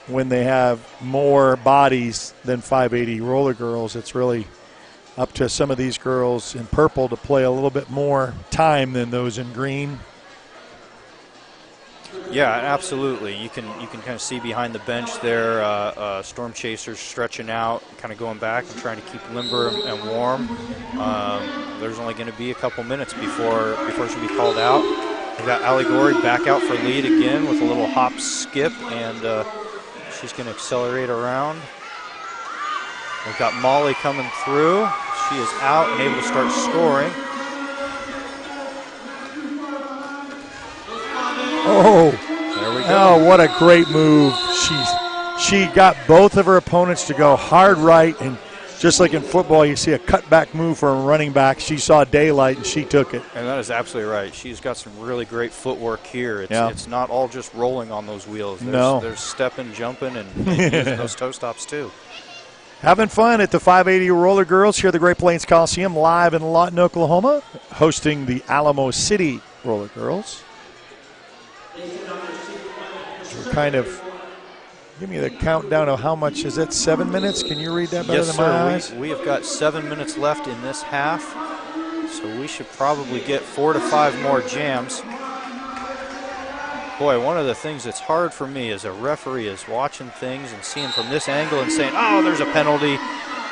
When they have more bodies than 580 roller girls, it's really up to some of these girls in purple to play a little bit more time than those in green. Yeah, absolutely. You can kind of see behind the bench there, Storm Chasers stretching out, kind of going back and trying to keep limber and warm. There's only going to be a couple minutes before she'll be called out. We've got Allie Gorey back out for lead again with a little hop skip, and she's going to accelerate around. We've got Molly coming through. She is out and able to start scoring. Oh, there we go. Oh, what a great move. She got both of her opponents to go hard right, and just like in football, you see a cutback move for a running back. She saw daylight, and she took it. And that is absolutely right. She's got some really great footwork here. It's not all just rolling on those wheels. There's stepping, jumping, and using those toe stops too. Having fun at the 580 Roller Girls here at the Great Plains Coliseum, live in Lawton, Oklahoma, hosting the Alamo City Roller Girls. We're kind of, give me the countdown of how much is it, 7 minutes? Can you read that better than my eyes? We have got 7 minutes left in this half, so we should probably get 4 to 5 more jams. Boy, one of the things that's hard for me as a referee is watching things and seeing from this angle and saying, oh, there's a penalty.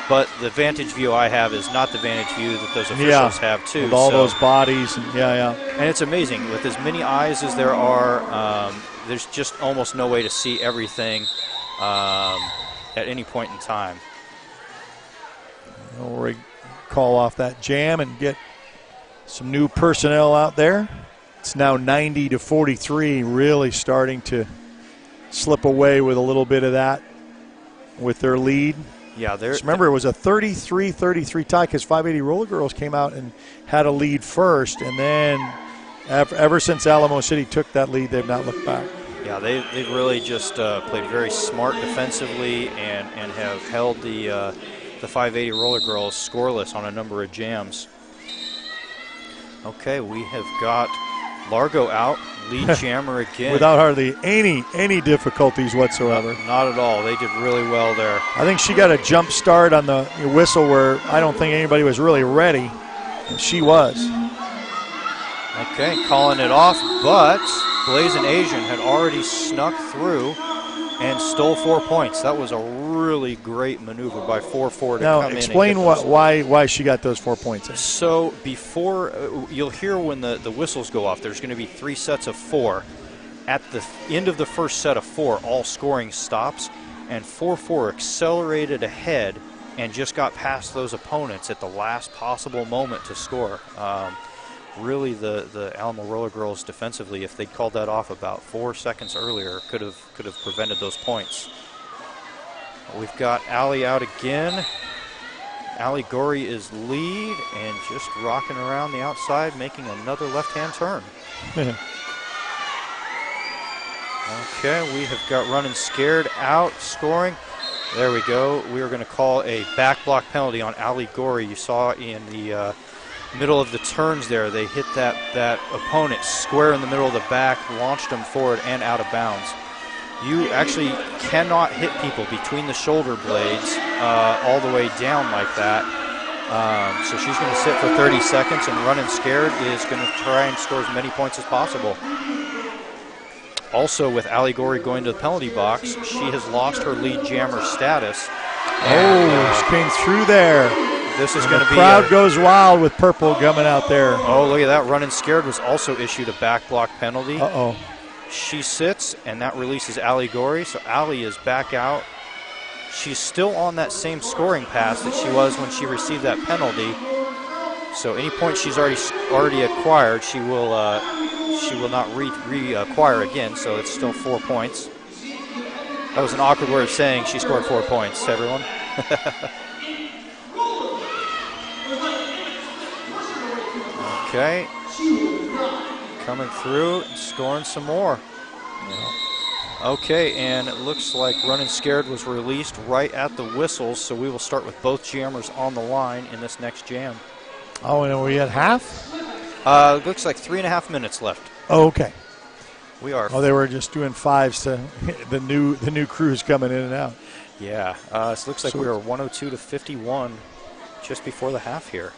But the vantage view I have is not the vantage view that those officials have, too. With all those bodies. And it's amazing. With as many eyes as there are, there's just almost no way to see everything at any point in time. We'll call off that jam and get some new personnel out there. It's now 90-43, really starting to slip away with a little bit of that with their lead. Yeah, just remember, it was a 33-33 tie because 580 Roller Girls came out and had a lead first, and then ever since Alamo City took that lead, they've not looked back. Yeah, they've really just played very smart defensively and have held the 580 Roller Girls scoreless on a number of jams. Okay, we have got Largo out, lead jammer again. Without hardly any difficulties whatsoever. Not at all. They did really well there. I think she got a jump start on the whistle where I don't think anybody was really ready. And she was. Okay, calling it off, but Blazing Asian had already snuck through and stole 4 points. That was a really great maneuver by 4-4 to now, come in. Now, explain why she got those 4 points. So before, you'll hear when the whistles go off, there's going to be 3 sets of 4. At the end of the first set of 4, all scoring stops, and 4-4 accelerated ahead and just got past those opponents at the last possible moment to score. Really, the Alamo Roller Girls defensively, if they'd called that off about 4 seconds earlier, could have prevented those points. We've got Allie out again. Allie Gorey is lead and just rocking around the outside, making another left-hand turn. Okay, we have got Running Scared out, scoring. There we go. We are going to call a back block penalty on Allie Gorey. You saw in the middle of the turns there, they hit that opponent square in the middle of the back, launched them forward and out of bounds. You actually cannot hit people between the shoulder blades all the way down like that. So she's going to sit for 30 seconds, and Running Scared is going to try and score as many points as possible. Also, with Allie Gorey going to the penalty box, she has lost her lead jammer status. She came through there. This is going to be. The crowd goes wild with purple coming out there. Oh, look at that. Running Scared was also issued a back block penalty. Uh-oh. She sits, and that releases Allie Gorey, so Allie is back out. She's still on that same scoring path that she was when she received that penalty. So any point she's already acquired, she will not reacquire again. So it's still 4 points. That was an awkward way of saying she scored 4 points. Everyone. Okay. Coming through, scoring some more. Okay, and it looks like Running Scared was released right at the whistles, so we will start with both jammers on the line in this next jam. Oh, and are we at half? It looks like 3.5 minutes left. Oh, okay. We are. Oh, they were just doing fives to the new crews coming in and out. Yeah, so it looks like we are 102 to 51 just before the half here.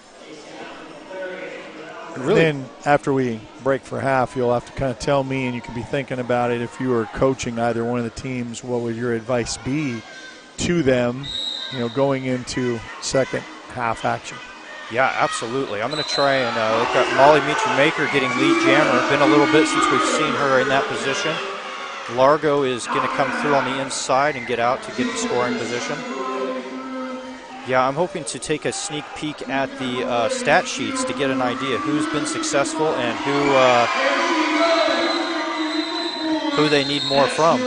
Really? Then after we break for half, you'll have to kind of tell me, and you can be thinking about it. If you were coaching either one of the teams, what would your advice be to them, going into second half action? Yeah, absolutely. I'm going to try and look at Molly Meacham-Maker getting lead jammer. Been a little bit since we've seen her in that position. Largo is going to come through on the inside and get out to get the scoring position. Yeah, I'm hoping to take a sneak peek at the stat sheets to get an idea who's been successful and who they need more from.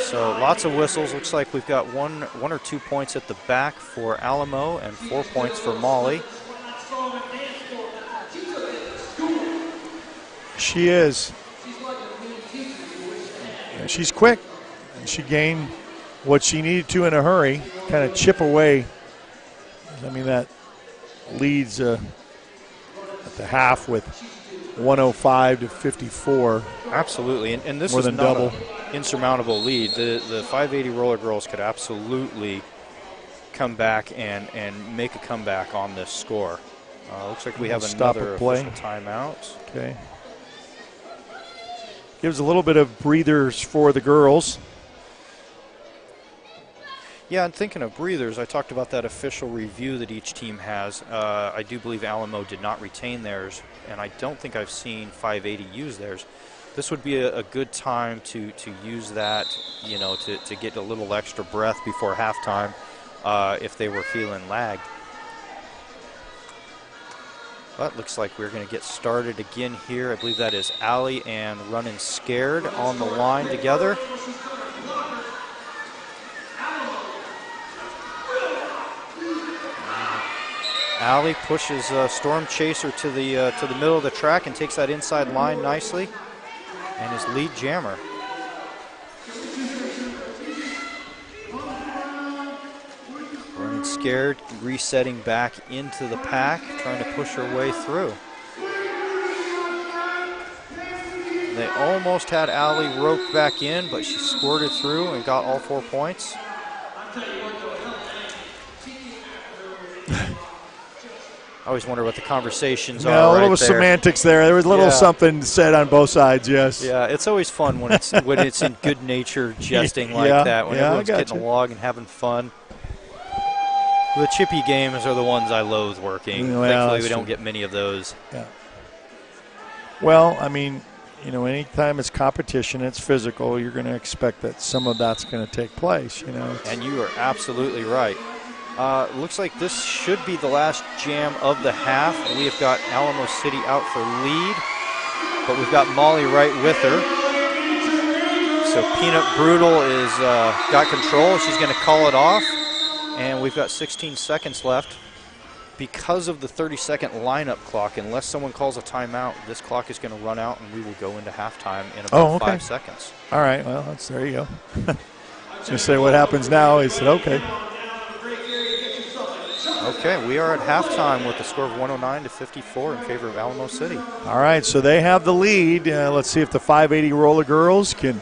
So lots of whistles. Looks like we've got one or 2 points at the back for Alamo and 4 points for Molly. She is. Yeah, she's quick. And she gained what she needed to in a hurry, kind of chip away. I mean, that leads at the half with 105 to 54. Absolutely, and this more is than not double. an insurmountable lead. The 580 Roller Girls could absolutely come back and make a comeback on this score. Looks like we have another official timeout. Okay. Gives a little bit of breathers for the girls. Yeah, and thinking of breathers, I talked about that official review that each team has. I do believe Alamo did not retain theirs, and I don't think I've seen 580 use theirs. This would be a good time to use that, to get a little extra breath before halftime if they were feeling lagged. But looks like we're going to get started again here. I believe that is Allie and Running Scared on the line together. Allie pushes Storm Chaser to the middle of the track and takes that inside line nicely, and is lead jammer. Running Scared, resetting back into the pack, trying to push her way through. They almost had Allie roped back in, but she squirted through and got all 4 points. I always wonder what the conversations are. A little semantics there. There was a little something said on both sides, yes. Yeah, it's always fun when it's in good natured jesting like that, when everyone's getting along and having fun. The chippy games are the ones I loathe working. Well, thankfully, we don't get many of those. Yeah. Well, I mean, anytime it's competition, it's physical, you're going to expect that some of that's going to take place, And you are absolutely right. Looks like this should be the last jam of the half. We have got Alamo City out for lead, but we've got Molly right with her. So Peanut Brutal is got control. She's going to call it off, and we've got 16 seconds left. Because of the 30-second lineup clock, unless someone calls a timeout, this clock is going to run out, and we will go into halftime in about 5 seconds. All right, well, there you go. I was going to say what happens now. He said, okay. Okay, we are at halftime with a score of 109 to 54 in favor of Alamo City. All right, so they have the lead. Let's see if the 580 Roller Girls can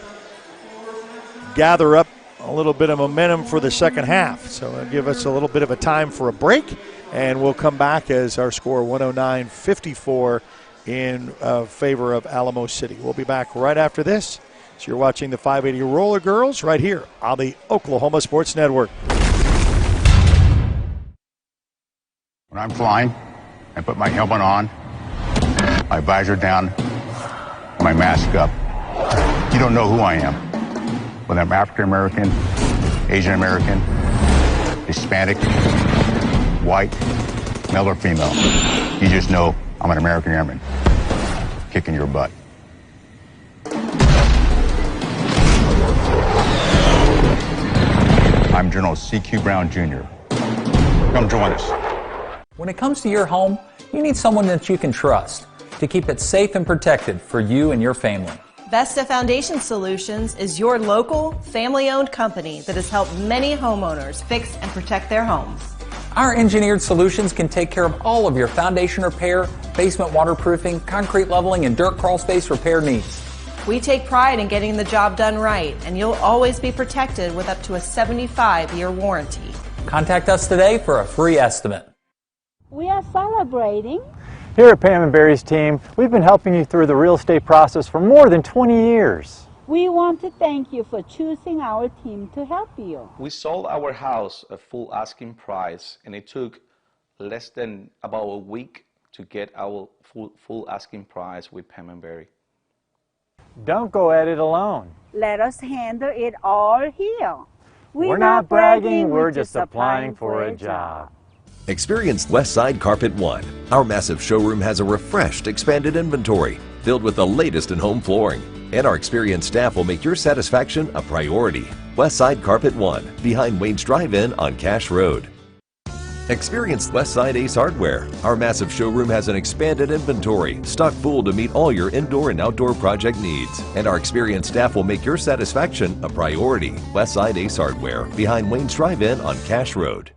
gather up a little bit of momentum for the second half. So it'll give us a little bit of a time for a break, and we'll come back as our score 109-54 in favor of Alamo City. We'll be back right after this. So you're watching the 580 Roller Girls right here on the Oklahoma Sports Network. When I'm flying, I put my helmet on, my visor down, my mask up. You don't know who I am. Whether I'm African American, Asian American, Hispanic, white, male or female. You just know I'm an American Airman kicking your butt. I'm General C.Q. Brown Jr. Come join us. When it comes to your home, you need someone that you can trust to keep it safe and protected for you and your family. Vesta Foundation Solutions is your local, family-owned company that has helped many homeowners fix and protect their homes. Our engineered solutions can take care of all of your foundation repair, basement waterproofing, concrete leveling, and dirt crawl space repair needs. We take pride in getting the job done right, and you'll always be protected with up to a 75-year warranty. Contact us today for a free estimate. We are celebrating. Here at Pam and Barry's team, we've been helping you through the real estate process for more than 20 years. We want to thank you for choosing our team to help you. We sold our house at full asking price, and it took less than about a week to get our full asking price with Pam and Barry. Don't go at it alone. Let us handle it all here. We're not bragging, we're just applying for a job. Experience Westside Carpet One. Our massive showroom has a refreshed, expanded inventory filled with the latest in home flooring. And our experienced staff will make your satisfaction a priority. Westside Carpet One, behind Wayne's Drive-In on Cash Road. Experience Westside Ace Hardware. Our massive showroom has an expanded inventory, stocked full to meet all your indoor and outdoor project needs. And our experienced staff will make your satisfaction a priority. Westside Ace Hardware, behind Wayne's Drive-In on Cash Road.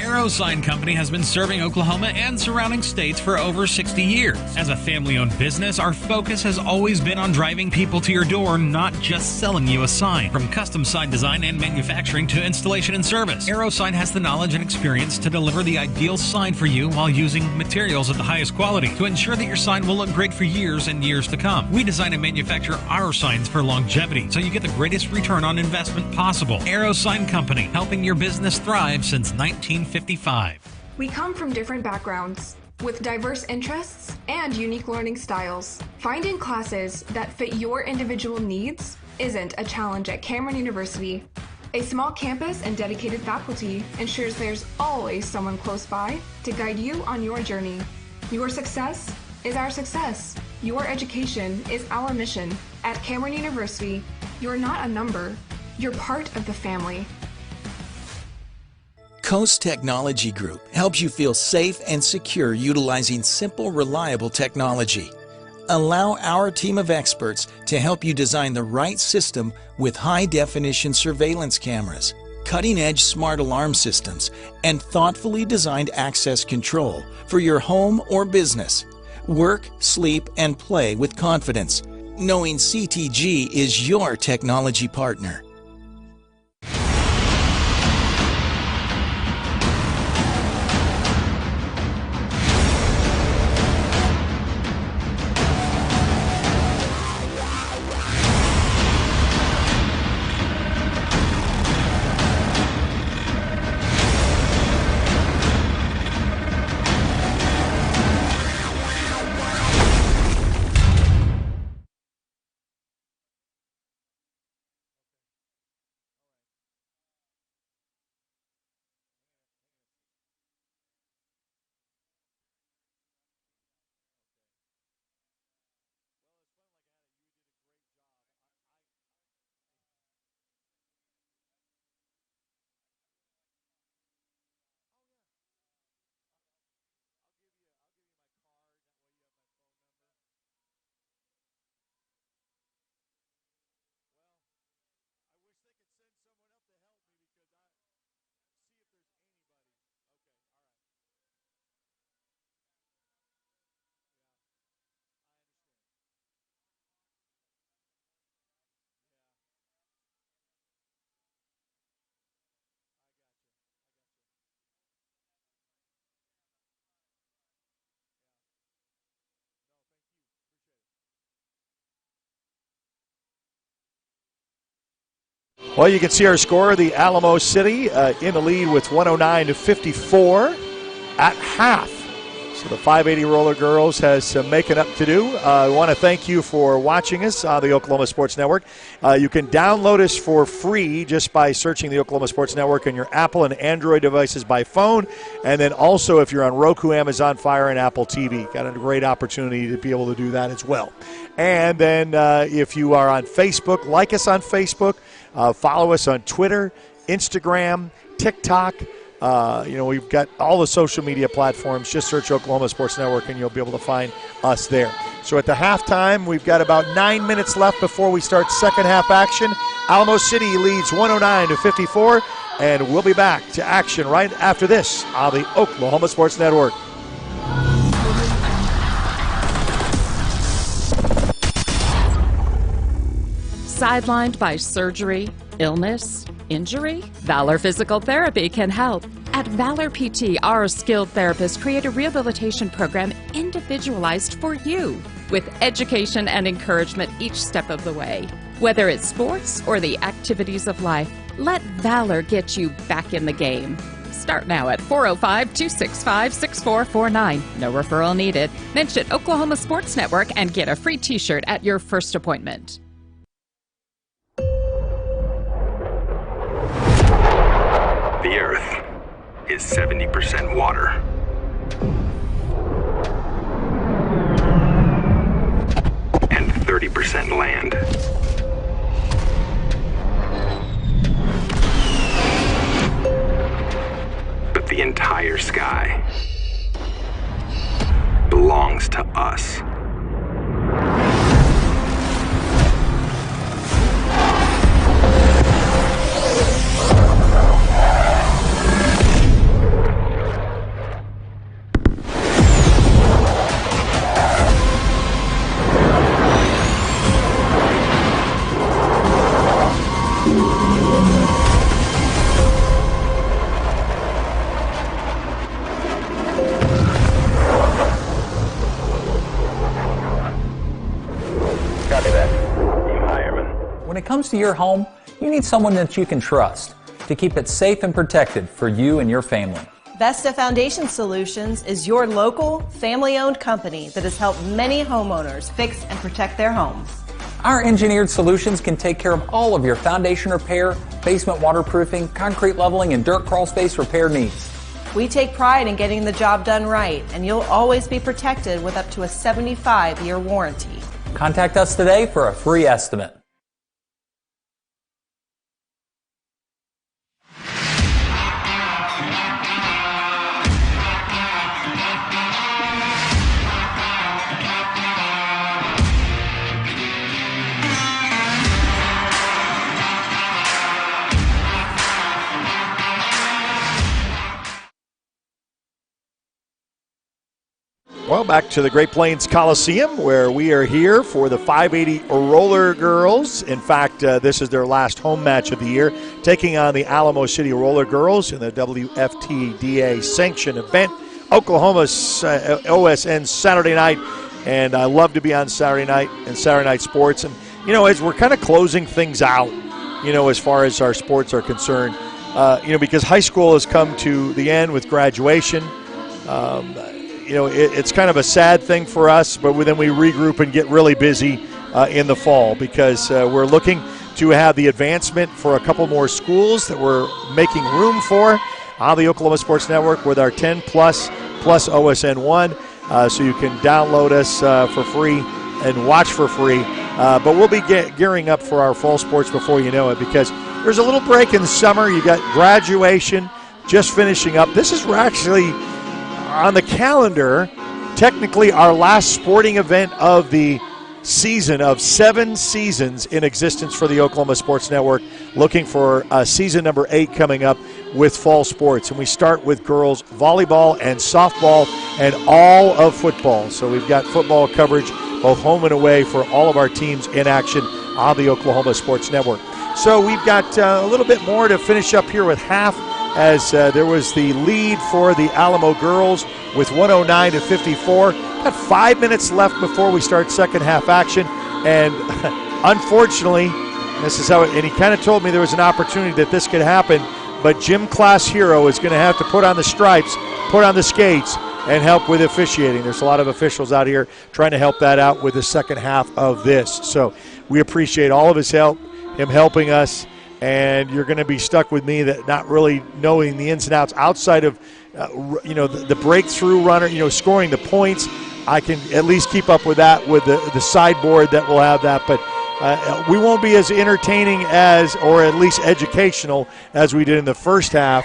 Arrow Sign Company has been serving Oklahoma and surrounding states for over 60 years. As a family-owned business, our focus has always been on driving people to your door, not just selling you a sign. From custom sign design and manufacturing to installation and service, Arrow Sign has the knowledge and experience to deliver the ideal sign for you while using materials of the highest quality to ensure that your sign will look great for years and years to come. We design and manufacture our signs for longevity, so you get the greatest return on investment possible. Arrow Sign Company, helping your business thrive since 1955. We come from different backgrounds, with diverse interests and unique learning styles. Finding classes that fit your individual needs isn't a challenge at Cameron University. A small campus and dedicated faculty ensures there's always someone close by to guide you on your journey. Your success is our success. Your education is our mission. At Cameron University, you're not a number, you're part of the family. Coast Technology Group helps you feel safe and secure utilizing simple, reliable technology. Allow our team of experts to help you design the right system with high-definition surveillance cameras, cutting-edge smart alarm systems, and thoughtfully designed access control for your home or business. Work, sleep, and play with confidence, knowing CTG is your technology partner. Well, you can see our score. The Alamo City in the lead with 109-54 at half. So the 580 Roller Girls has some making up to do. I want to thank you for watching us on the Oklahoma Sports Network. You can download us for free just by searching the Oklahoma Sports Network on your Apple and Android devices by phone. And then also if you're on Roku, Amazon Fire, and Apple TV. Got a great opportunity to be able to do that as well. And then if you are on Facebook, like us on Facebook. Follow us on Twitter, Instagram, TikTok. We've got all the social media platforms. Just search Oklahoma Sports Network and you'll be able to find us there. So at the halftime, we've got about 9 minutes left before we start second half action. Alamo City leads 109-54, and we'll be back to action right after this on the Oklahoma Sports Network. Sidelined by surgery, illness, injury? Valor Physical Therapy can help. At Valor PT, our skilled therapists create a rehabilitation program individualized for you, with education and encouragement each step of the way. Whether it's sports or the activities of life, let Valor get you back in the game. Start now at 405-265-6449. No referral needed. Mention Oklahoma Sports Network and get a free t-shirt at your first appointment. The Earth is 70% water. And 30% land. But the entire sky belongs to us. When it comes to your home, you need someone that you can trust to keep it safe and protected for you and your family. Vesta Foundation Solutions is your local, family-owned company that has helped many homeowners fix and protect their homes. Our engineered solutions can take care of all of your foundation repair, basement waterproofing, concrete leveling, and dirt crawl space repair needs. We take pride in getting the job done right, and you'll always be protected with up to a 75-year warranty. Contact us today for a free estimate. Well, back to the Great Plains Coliseum, where we are here for the 580 Roller Girls. In fact, this is their last home match of the year, taking on the Alamo City Roller Girls in the WFTDA sanctioned event. Oklahoma's OSN Saturday night, and I love to be on Saturday night and Saturday night sports. And, as we're kind of closing things out, as far as our sports are concerned, because high school has come to the end with graduation. It's kind of a sad thing for us, but then we regroup and get really busy in the fall because we're looking to have the advancement for a couple more schools that we're making room for on the Oklahoma Sports Network with our 10 plus OSN1. So you can download us for free and watch for free. But we'll be gearing up for our fall sports before you know it, because there's a little break in the summer. You got graduation just finishing up. This is actually on the calendar, technically our last sporting event of the season, of 7 seasons in existence for the Oklahoma Sports Network, looking for season number 8 coming up with fall sports. And we start with girls volleyball and softball and all of football. So we've got football coverage both home and away for all of our teams in action on the Oklahoma Sports Network. So we've got a little bit more to finish up here with half, as there was the lead for the Alamo girls with 109-54. Got 5 minutes left before we start second half action, and unfortunately, This is how and he kind of told me there was an opportunity that this could happen, but Gym Class Hero is going to have to put on the stripes, put on the skates, and help with officiating. There's a lot of officials out here trying to help that out with the second half of this. So we appreciate all of his help, him helping us, and you're going to be stuck with me that not really knowing the ins and outs outside of, the breakthrough runner, scoring the points. I can at least keep up with that with the sideboard that will have that, but we won't be as entertaining or at least educational as we did in the first half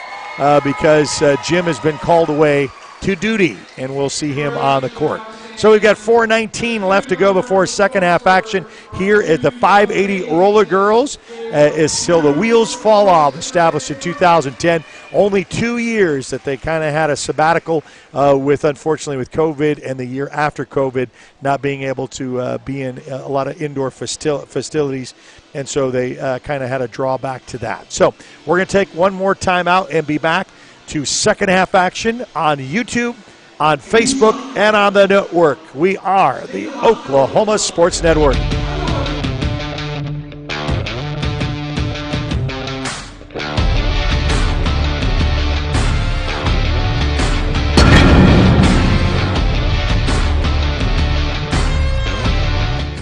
because Jim has been called away to duty, and we'll see him on the court. So we've got 4:19 left to go before second half action here at the 580 Roller Girls. Is still the wheels fall off, established in 2010. Only 2 years that they kind of had a sabbatical unfortunately with COVID, and the year after COVID not being able to be in a lot of indoor facilities. And so they kind of had a drawback to that. So we're going to take one more time out and be back to second half action on YouTube, on Facebook, and on the network. We are the Oklahoma Sports Network.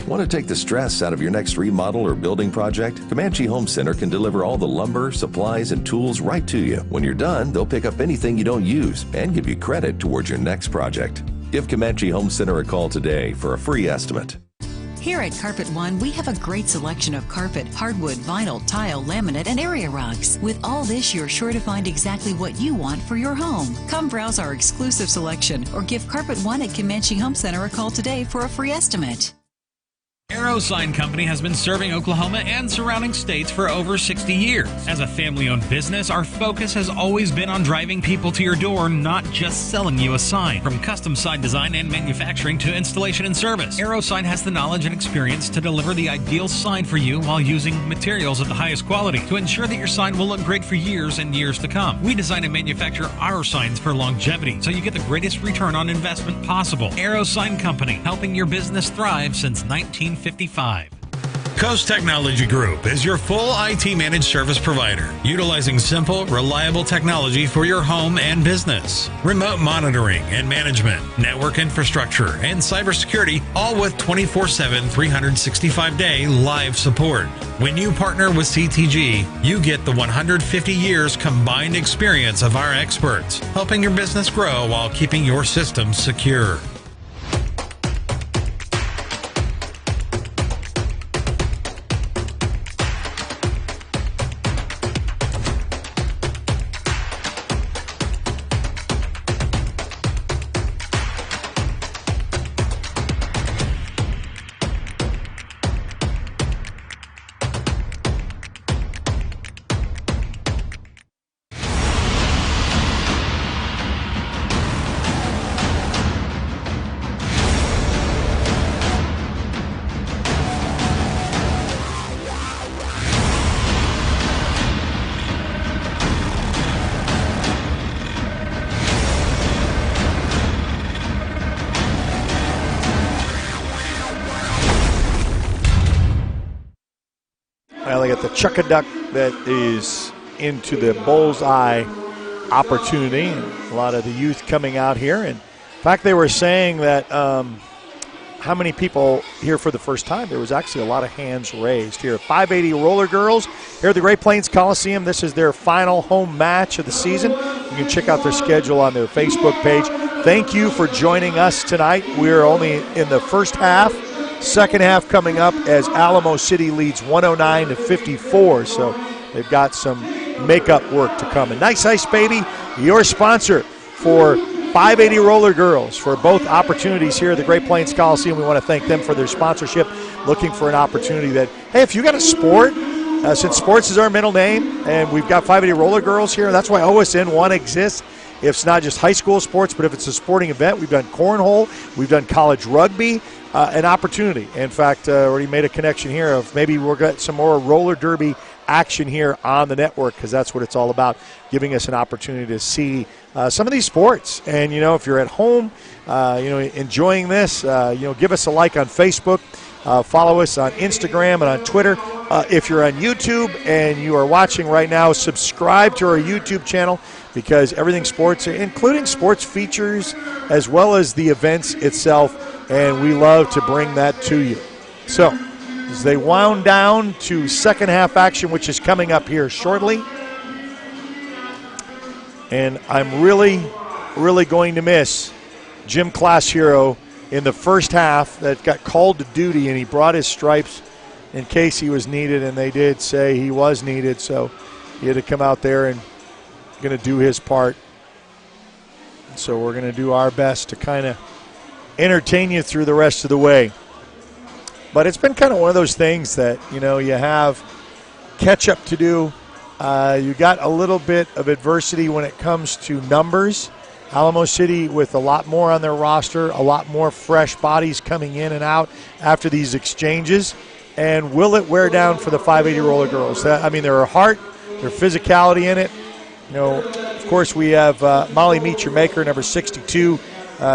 Want to take the stress out of your next remodel or building project? Comanche Home Center can deliver all the lumber, supplies, and tools right to you. When you're done, they'll pick up anything you don't use and give you credit towards your next project. Give Comanche Home Center a call today for a free estimate. Here at Carpet One, we have a great selection of carpet, hardwood, vinyl, tile, laminate, and area rugs. With all this, you're sure to find exactly what you want for your home. Come browse our exclusive selection or give Carpet One at Comanche Home Center a call today for a free estimate. Arrow Sign Company has been serving Oklahoma and surrounding states for over 60 years. As a family-owned business, our focus has always been on driving people to your door, not just selling you a sign. From custom sign design and manufacturing to installation and service, Arrow Sign has the knowledge and experience to deliver the ideal sign for you while using materials of the highest quality to ensure that your sign will look great for years and years to come. We design and manufacture our signs for longevity, so you get the greatest return on investment possible. Arrow Sign Company, helping your business thrive since 1955. Coast Technology Group is your full IT managed service provider, utilizing simple, reliable technology for your home and business. Remote monitoring and management, network infrastructure, and cybersecurity, all with 24/7, 365-day live support. When you partner with CTG, you get the 150 years combined experience of our experts, helping your business grow while keeping your systems secure. Well, they got the Chuck-a-Duck that is into the bullseye opportunity. A lot of the youth coming out here. And in fact, they were saying that how many people here for the first time? There was actually a lot of hands raised here. 580 Roller Girls here at the Great Plains Coliseum. This is their final home match of the season. You can check out their schedule on their Facebook page. Thank you for joining us tonight. We're only in the first half. Second half coming up as Alamo City leads 109-54. So they've got some makeup work to come. And Nice Ice Baby, your sponsor for 580 Roller Girls for both opportunities here at the Great Plains Coliseum. We want to thank them for their sponsorship, looking for an opportunity that, hey, if you got a sport, since sports is our middle name, and we've got 580 Roller Girls here, that's why OSN 1 exists. If it's not just high school sports, but if it's a sporting event, we've done cornhole, we've done college rugby, an opportunity. In fact, already made a connection here of maybe we'll get some more roller derby action here on the network, because that's what it's all about, giving us an opportunity to see some of these sports. And, if you're at home, enjoying this, give us a like on Facebook, follow us on Instagram and on Twitter. If you're on YouTube and you are watching right now, subscribe to our YouTube channel because everything sports, including sports features as well as the events itself, and we love to bring that to you. So, as they wound down to second half action, which is coming up here shortly, and I'm really going to miss Jim Class Hero in the first half that got called to duty, and he brought his stripes in case he was needed, and they did say he was needed, so he had to come out there and going to do his part. So we're going to do our best to kind of entertain you through the rest of the way. But it's been kind of one of those things that, you have catch up to do. You got a little bit of adversity when it comes to numbers. Alamo City with a lot more on their roster, a lot more fresh bodies coming in and out after these exchanges. And will it wear down for the 580 Roller Girls? Their heart, their physicality in it. Of course, we have Molly Meet Your Maker, number 62.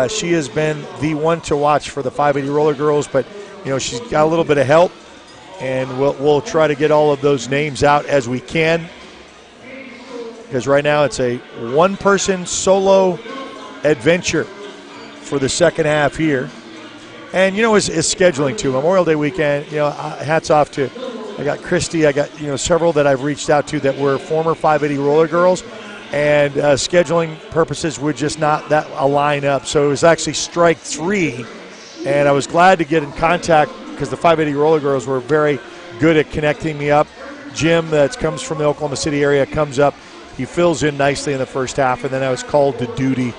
She has been the one to watch for the 580 Roller Girls, but, she's got a little bit of help, and we'll try to get all of those names out as we can. Because right now it's a one-person solo adventure for the second half here. And, it's scheduling, too. Memorial Day weekend, hats off to, I got Christy, I got, several that I've reached out to that were former 580 Roller Girls, and scheduling purposes would just not that align up. So it was actually strike three, and I was glad to get in contact because the 580 Roller Girls were very good at connecting me up. Jim, that comes from the Oklahoma City area, comes up. He fills in nicely in the first half, and then I was called to duty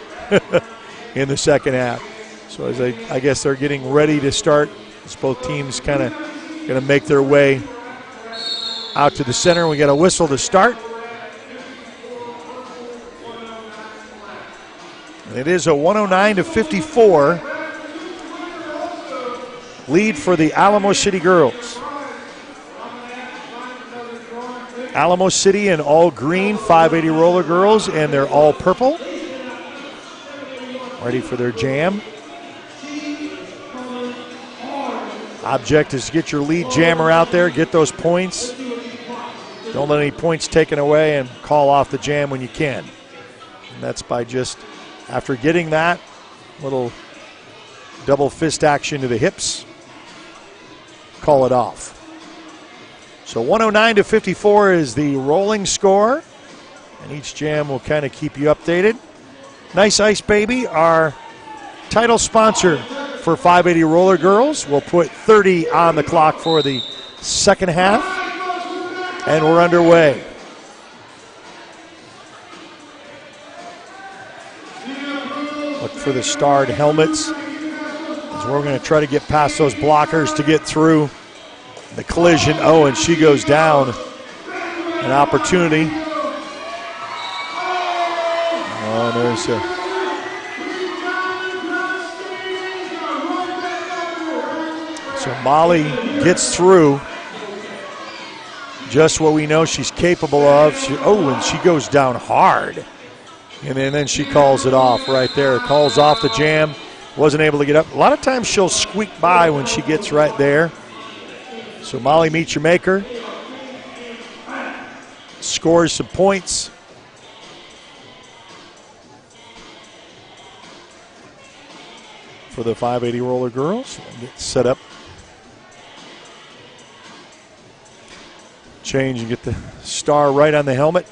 in the second half. So as I guess they're getting ready to start, as both teams kind of going to make their way out to the center. We got a whistle to start. And it is a 109-54 lead for the Alamo City girls. Alamo City in all green, 580 Roller Girls, and they're all purple. Ready for their jam. Object is to get your lead jammer out there, get those points. Don't let any points taken away, and call off the jam when you can. And that's by just, after getting that, little double fist action to the hips, call it off. So 109-54 is the rolling score, and each jam will kind of keep you updated. Nice Ice Baby, our title sponsor for 580 Roller Girls. We'll put 30 on the clock for the second half, and we're underway. Look for the starred helmets, as we're going to try to get past those blockers to get through the collision. Oh, and she goes down. An opportunity. Oh, there's so Molly gets through. Just what we know she's capable of. And she goes down hard. And then she calls it off right there. Calls off the jam. Wasn't able to get up. A lot of times she'll squeak by when she gets right there. So Molly Meet Your Maker scores some points. For the 580 Roller Girls. Get set up. Change and get the star right on the helmet.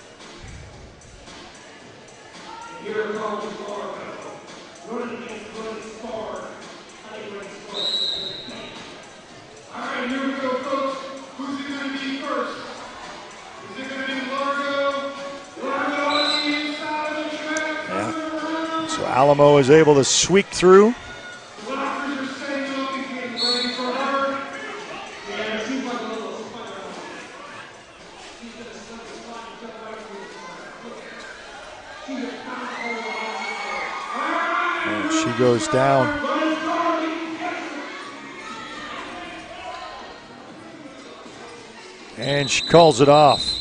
Alamo is able to squeak through. And she goes down. And she calls it off.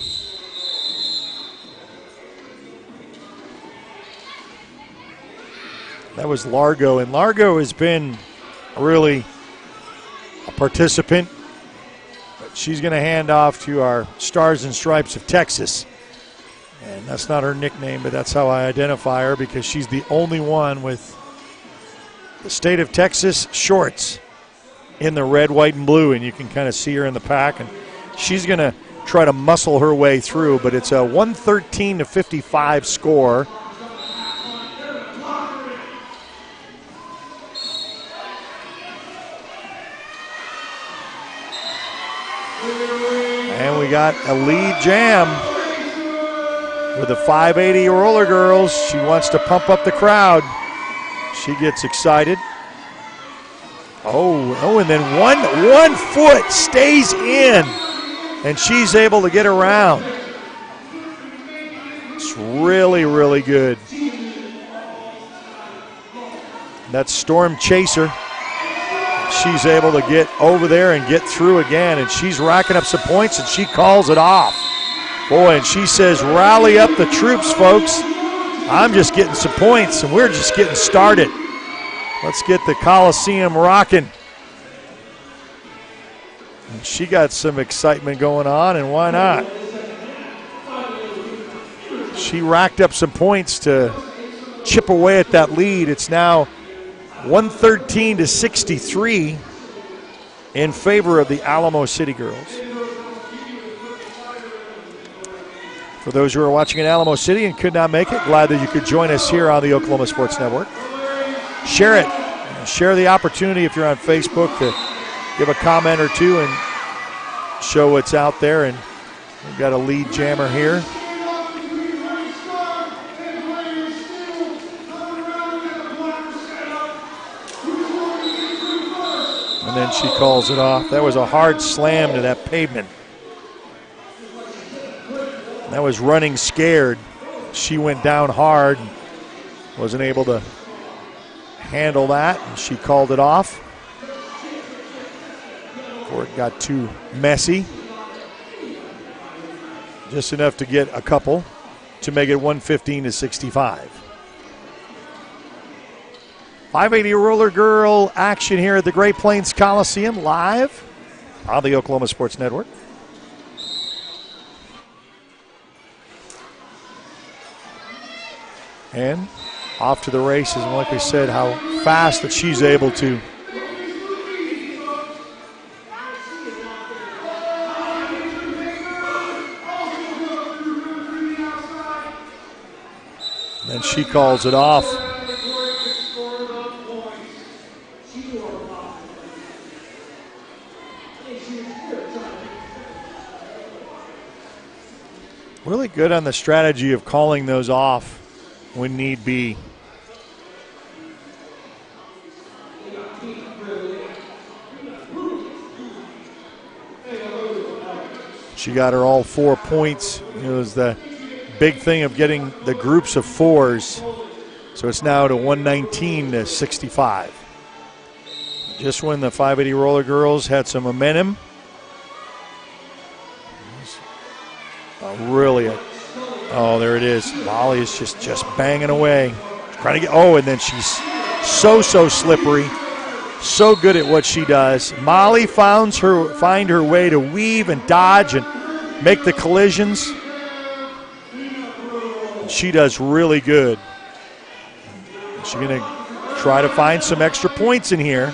That was Largo, and Largo has been really a participant. she's going to hand off to our Stars and Stripes of Texas. And that's not her nickname, but that's how I identify her because she's the only one with the state of Texas shorts in the red, white, and blue. And you can kind of see her in the pack. And she's going to try to muscle her way through, but it's a 113-55 score. And we got a lead jam with the 580 roller girls. She wants to pump up the crowd. She gets excited. Oh, and then one foot stays in, and she's able to get around. It's really, really good. That's Storm Chaser. She's able to get over there and get through again, and she's racking up some points, and she calls it off. Boy, and she says, rally up the troops, folks. I'm just getting some points, and we're just getting started. Let's get the Coliseum rocking. And she got some excitement going on, and why not? She racked up some points to chip away at that lead. It's now 113-63 in favor of the Alamo City girls. For those who are watching in Alamo City and could not make it, glad that you could join us here on the Oklahoma Sports Network. Share it. Share the opportunity if you're on Facebook to give a comment or two and show what's out there. And we've got a lead jammer here. And then she calls it off. That was a hard slam to that pavement. That was running scared. She went down hard, wasn't able to handle that, and she called it off before it got too messy. Just enough to get a couple to make it 115-65. 580 roller girl action here at the Great Plains Coliseum, live on the Oklahoma Sports Network. And off to the races, and like we said, how fast that she's able to and she calls it off. Really good on the strategy of calling those off when need be. She got her all 4 points. It was the big thing of getting the groups of fours. So it's now to 119-65. Just when the 580 roller girls had some momentum. Oh, there it is. Molly is just banging away. Trying to get, and then she's so slippery. So good at what she does. Molly find her way to weave and dodge and make the collisions. She does really good. She's going to try to find some extra points in here.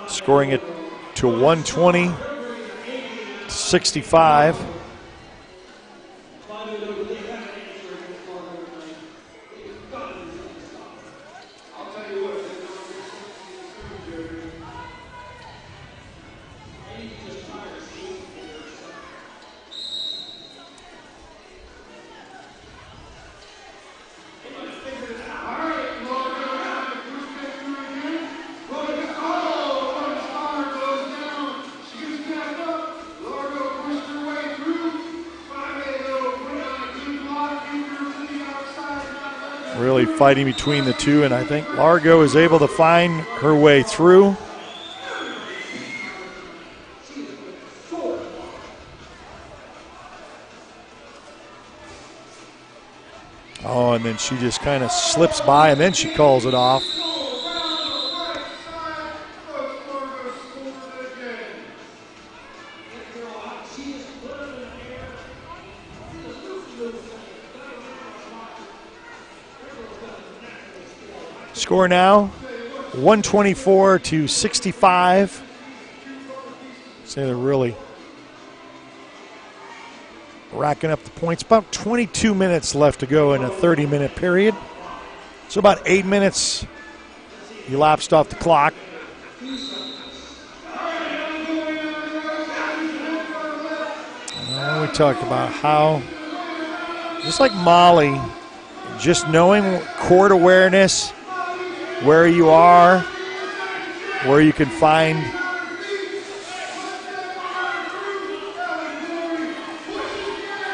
Scoring it to 120-65. Really fighting between the two, and I think Largo is able to find her way through. Oh, and then she just kind of slips by, and then she calls it off. Score now, 124-65. So they're really racking up the points. About 22 minutes left to go in a 30-minute period. So about 8 minutes elapsed off the clock. We talked about how, just like Molly, just knowing court awareness, where you are, where you can find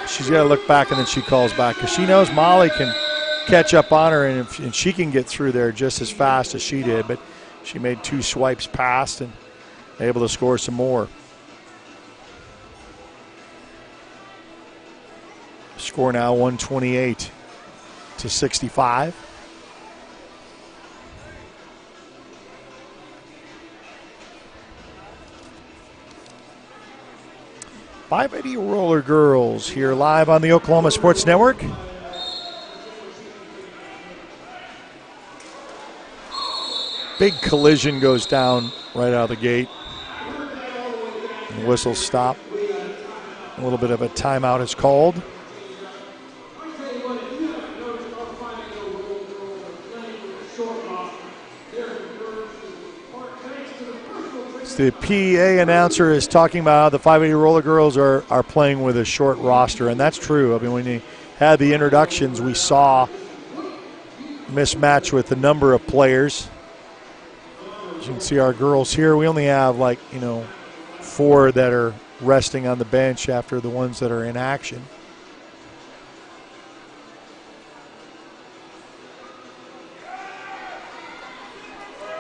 she's got to look back, and then she calls back because she knows Molly can catch up on her, and she can get through there just as fast as she did. But she made 2 swipes past and able to score some more. Score now 128-65. .580 Roller Girls here live on the Oklahoma Sports Network. Big collision goes down right out of the gate. And whistle stop. A little bit of a timeout is called. The PA announcer is talking about how the 580 Roller Girls are playing with a short roster, and that's true. I mean, when they had the introductions, we saw mismatch with the number of players. As you can see our girls here, we only have 4 that are resting on the bench after the ones that are in action.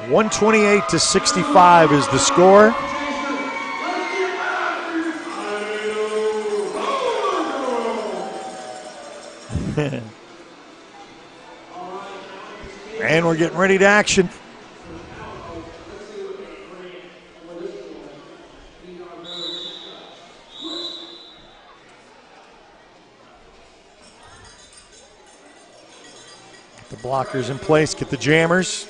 .128-65 is the score. And we're getting ready to action. Get the blockers in place, get the jammers.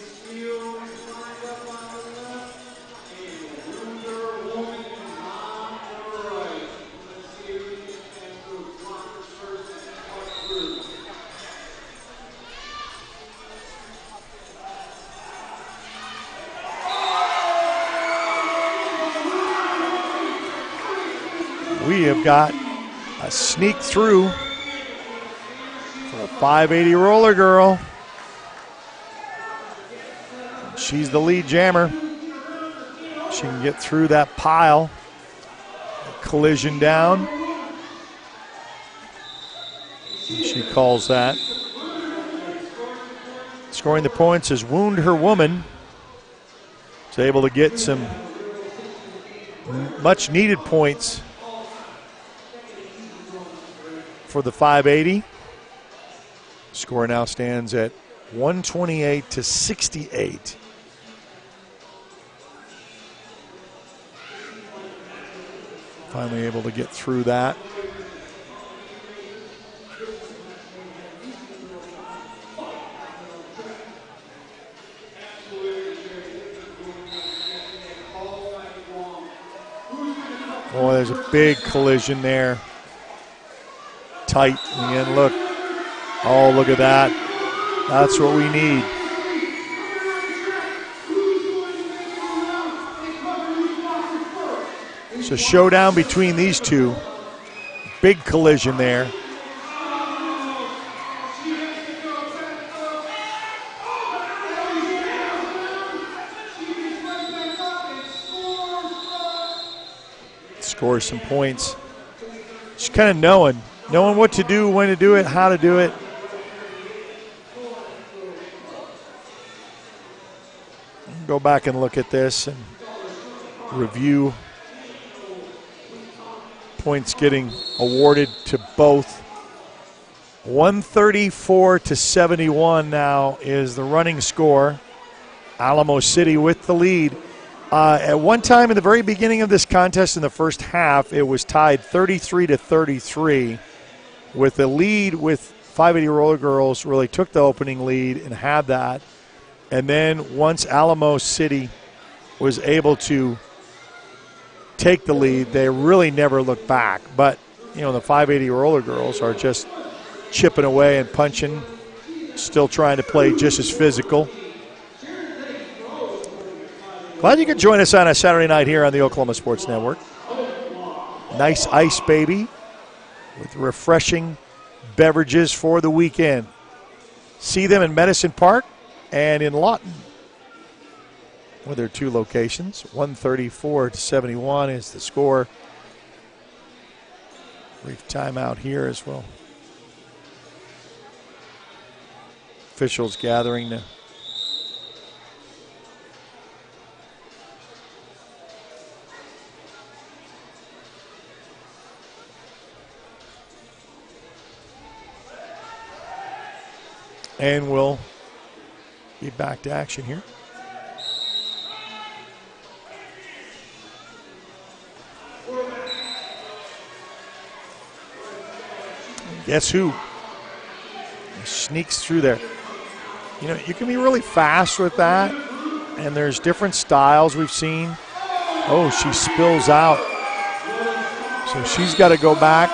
We have got a sneak through for a 580 Roller Girl. She's the lead jammer. She can get through that pile. Collision down. And she calls that. Scoring the points is Wound Her Woman. She's able to get some much needed points for the 580. Score now stands at 128-68. Finally able to get through that. Boy, there's a big collision there. Tight. Again, look. Oh, look at that. That's what we need. It's a showdown between these two. Big collision there. Score some points. Just kind of knowing what to do, when to do it, how to do it. Go back and look at this and review points getting awarded to both 134-71 now is the running score. Alamo City with the lead. At one time in the very beginning of this contest in the first half, it was tied 33-33 with the lead with 580 Roller Girls really took the opening lead and had that. And then once Alamo City was able to take the lead, they really never looked back. But, you know, the 580 Roller Girls are just chipping away and punching, still trying to play just as physical. Glad you could join us on a Saturday night here on the Oklahoma Sports Network. Nice ice, baby, with refreshing beverages for the weekend. See them in Medicine Park and in Lawton, with their two locations. 134-71 is the score. Brief timeout here as well. Officials gathering to and we'll be back to action here. Guess who? He sneaks through there. You know, you can be really fast with that, and there's different styles we've seen. Oh, she spills out. So she's got to go back.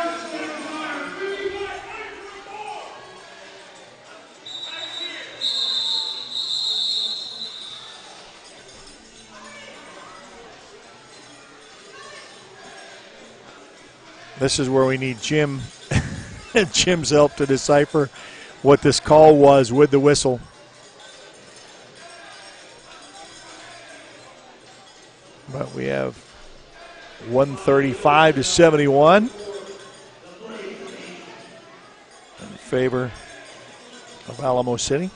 This is where we need Jim's help to decipher what this call was with the whistle. But we have 135-71 in favor of Alamo City.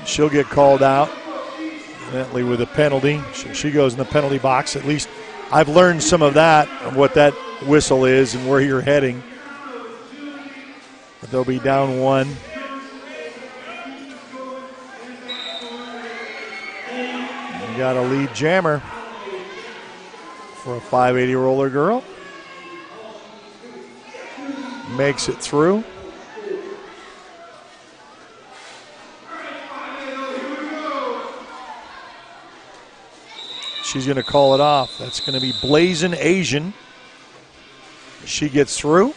She'll get called out, evidently with a penalty. She goes in the penalty box. At least I've learned some of that, of what that whistle is and where you're heading. But they'll be down one. You got a lead jammer for a 580 Roller Girl. Makes it through. She's going to call it off. That's going to be Blazin' Asian. She gets through.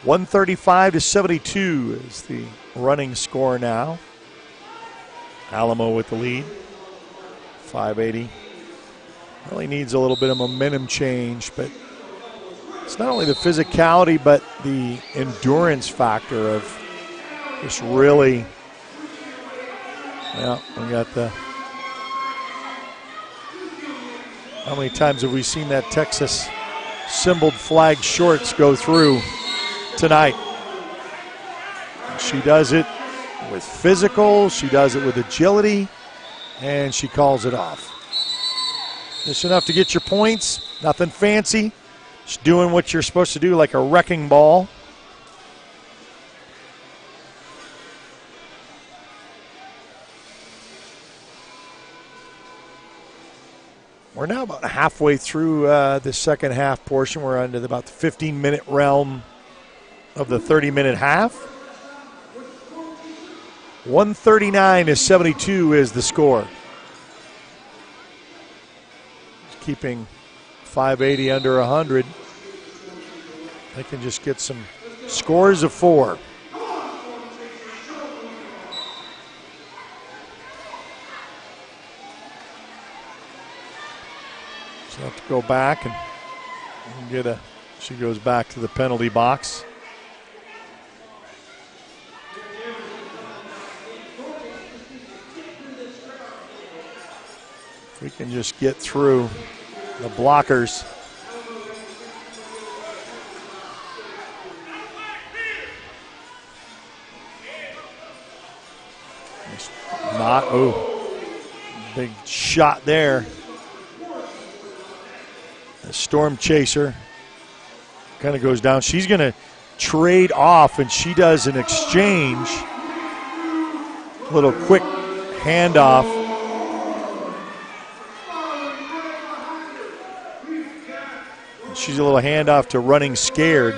(135-72) is the running score now. Alamo with the lead. 580 really needs a little bit of momentum change, but it's not only the physicality but the endurance factor of just really, yeah, we got the, how many times have we seen that Texas symboled flag shorts go through tonight? She does it with physical, she does it with agility, and she calls it off. Just enough to get your points, nothing fancy. Just doing what you're supposed to do, like a wrecking ball. We're now about halfway through the second half portion. We're under about the 15-minute realm of the 30-minute half. 139-72 is the score. Keeping 580 under 100. They can just get some scores of 4. She'll have to go back and she goes back to the penalty box. If we can just get through the blockers. Big shot there. The Storm Chaser kind of goes down. She's going to trade off, and she does an exchange. Little quick handoff. She's a little handoff to Running Scared.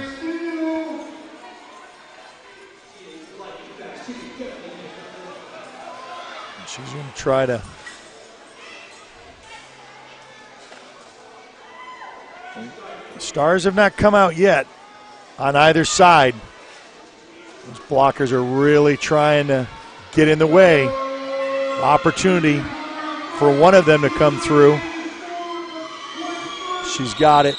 She's going to try to Stars have not come out yet on either side. Those blockers are really trying to get in the way. Opportunity for one of them to come through. She's got it.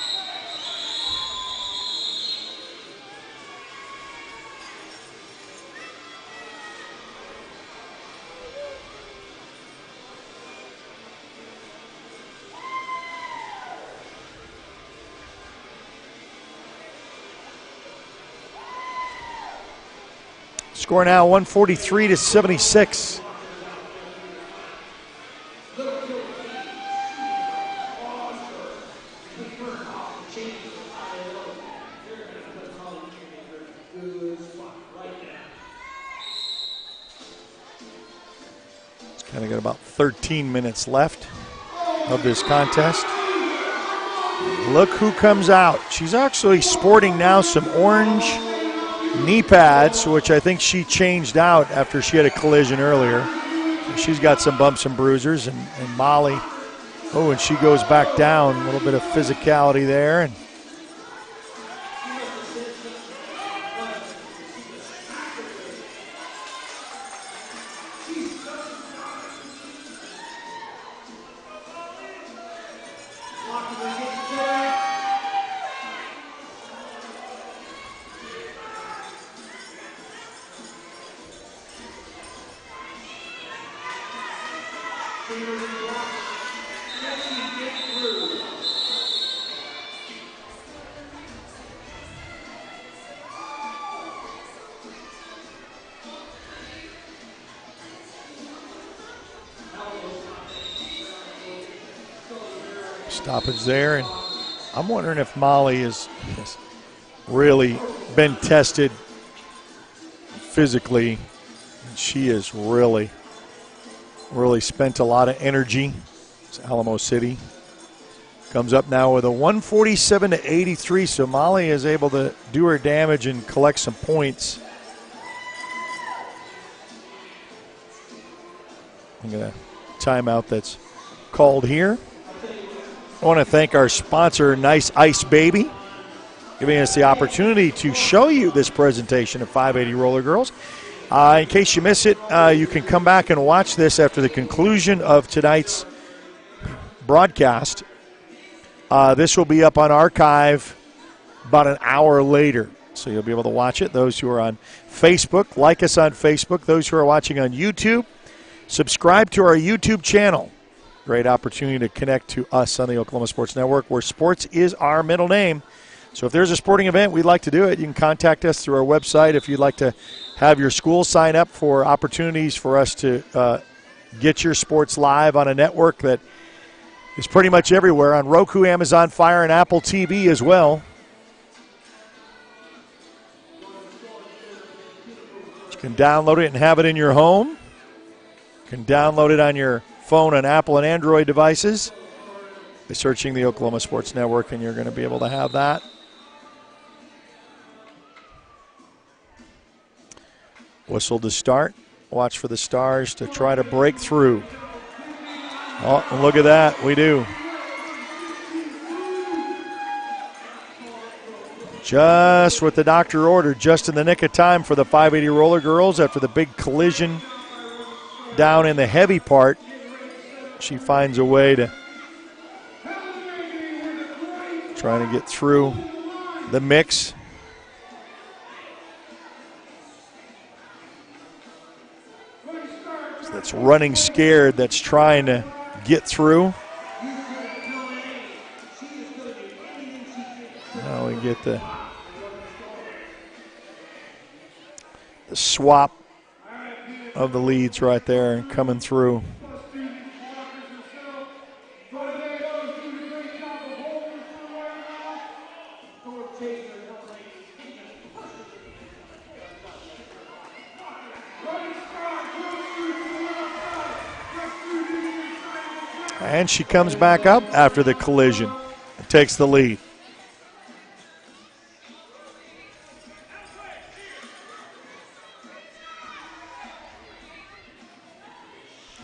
Score now 143-76. It's kind of got about 13 minutes left of this contest. Look who comes out. She's actually sporting now some orange knee pads, which I think she changed out after she had a collision earlier. She's got some bumps and bruisers, and Molly, and she goes back down. A little bit of physicality there. And stoppage there, and I'm wondering if Molly has really been tested physically. She has really spent a lot of energy. It's Alamo City. Comes up now with a 147-83, so Molly is able to do her damage and collect some points. I'm going to timeout that's called here. I want to thank our sponsor, Nice Ice Baby, giving us the opportunity to show you this presentation of 580 Roller Girls. In case you miss it, you can come back and watch this after the conclusion of tonight's broadcast. This will be up on archive about an hour later, so you'll be able to watch it. Those who are on Facebook, like us on Facebook. Those who are watching on YouTube, subscribe to our YouTube channel. Great opportunity to connect to us on the Oklahoma Sports Network, where sports is our middle name. So if there's a sporting event we'd like to do it, you can contact us through our website. If you'd like to have your school sign up for opportunities for us to get your sports live on a network that is pretty much everywhere, on Roku, Amazon Fire, and Apple TV as well. You can download it and have it in your home. You can download it on your phone on Apple and Android devices by searching the Oklahoma Sports Network, and you're going to be able to have that. Whistle to start. Watch for the Stars to try to break through. Oh, and look at that. We do. Just what the doctor ordered, just in the nick of time for the 580 Roller Girls after the big collision down in the heavy part. She finds a way to trying to get through the mix. So that's running scared, that's trying to get through. Now we get the swap of the leads right there and coming through. And she comes back up after the collision and takes the lead.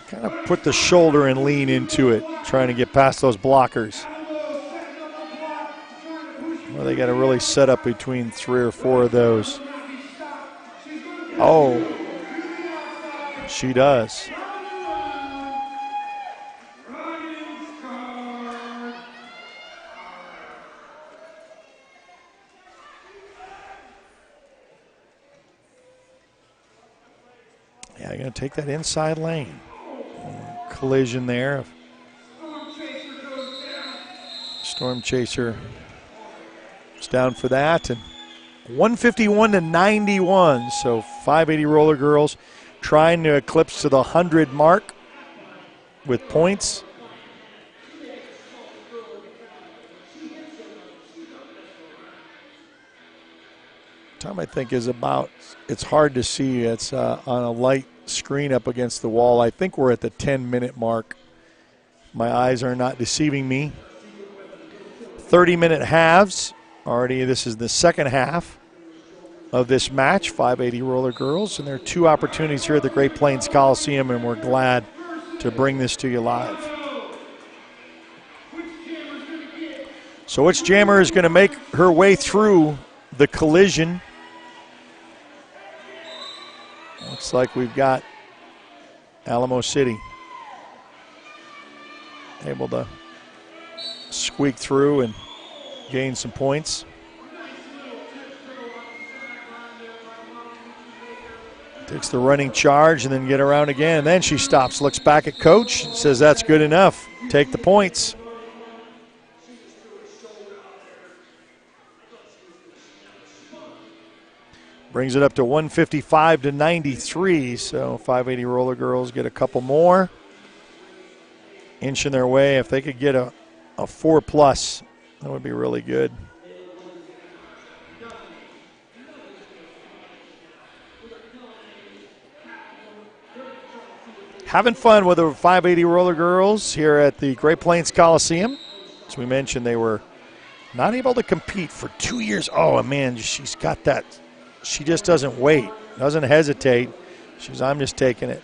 Kind of put the shoulder and lean into it, trying to get past those blockers. Well, they got to really set up between 3 or 4 of those. Oh, she does. Yeah, you're going to take that inside lane. Collision there. Storm Chaser is down for that. And 151 to 91. So 580 Roller Girls trying to eclipse to the 100 mark with points. Time I think is about, it's hard to see. It's on a light screen up against the wall. I think we're at the 10-minute mark. My eyes are not deceiving me. 30-minute halves. Already this is the second half of this match, 580 Roller Girls. And there are 2 opportunities here at the Great Plains Coliseum, and we're glad to bring this to you live. So which jammer is going to make her way through the collision? Looks like we've got Alamo City able to squeak through and gain some points. Takes the running charge and then get around again. And then she stops, looks back at coach, says that's good enough. Take the points. Brings it up to 155 to 93, so 580 Roller Girls get a couple more. Inching their way. If they could get a 4+, that would be really good. Having fun with the 580 Roller Girls here at the Great Plains Coliseum. As we mentioned, they were not able to compete for 2 years. Oh, man, she's got that. She just doesn't wait, doesn't hesitate. She says, I'm just taking it.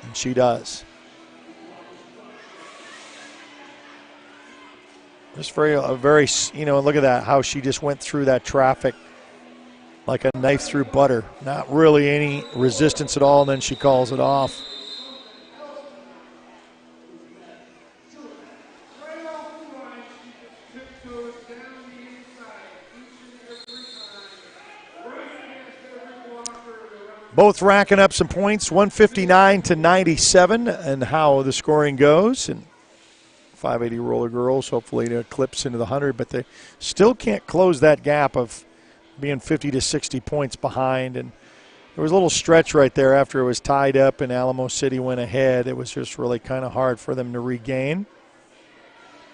And she does. Just very, look at that, how she just went through that traffic like a knife through butter. Not really any resistance at all, and then she calls it off. Both racking up some points, 159 to 97, and how the scoring goes. And 580 Roller Girls hopefully to eclipse into the 100, but they still can't close that gap of being 50 to 60 points behind. And there was a little stretch right there after it was tied up and Alamo City went ahead. It was just really kind of hard for them to regain.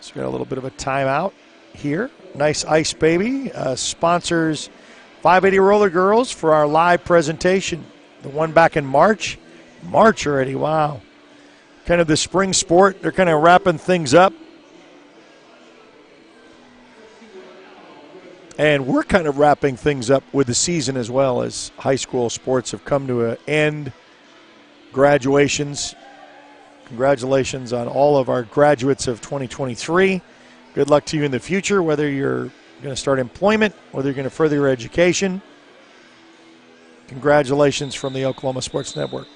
So we got a little bit of a timeout here. Nice ice baby. Sponsors 580 Roller Girls for our live presentation. The one back in March. March already, wow. Kind of the spring sport. They're kind of wrapping things up. And we're kind of wrapping things up with the season as well, as high school sports have come to an end. Graduations. Congratulations on all of our graduates of 2023. Good luck to you in the future, whether you're going to start employment, whether you're going to further your education. Congratulations from the Oklahoma Sports Network.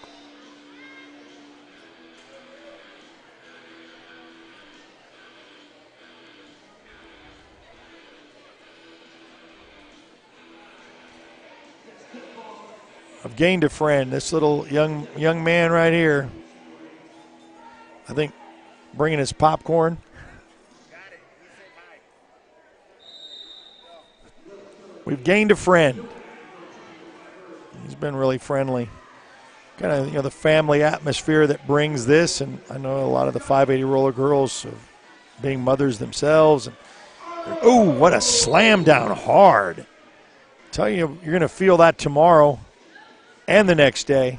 I've gained a friend. This little young man right here, I think, bringing his popcorn. We've gained a friend. He's been really friendly. Kind of, the family atmosphere that brings this, and I know a lot of the 580 roller girls being mothers themselves. And oh, what a slam down hard. Tell you, you're going to feel that tomorrow and the next day.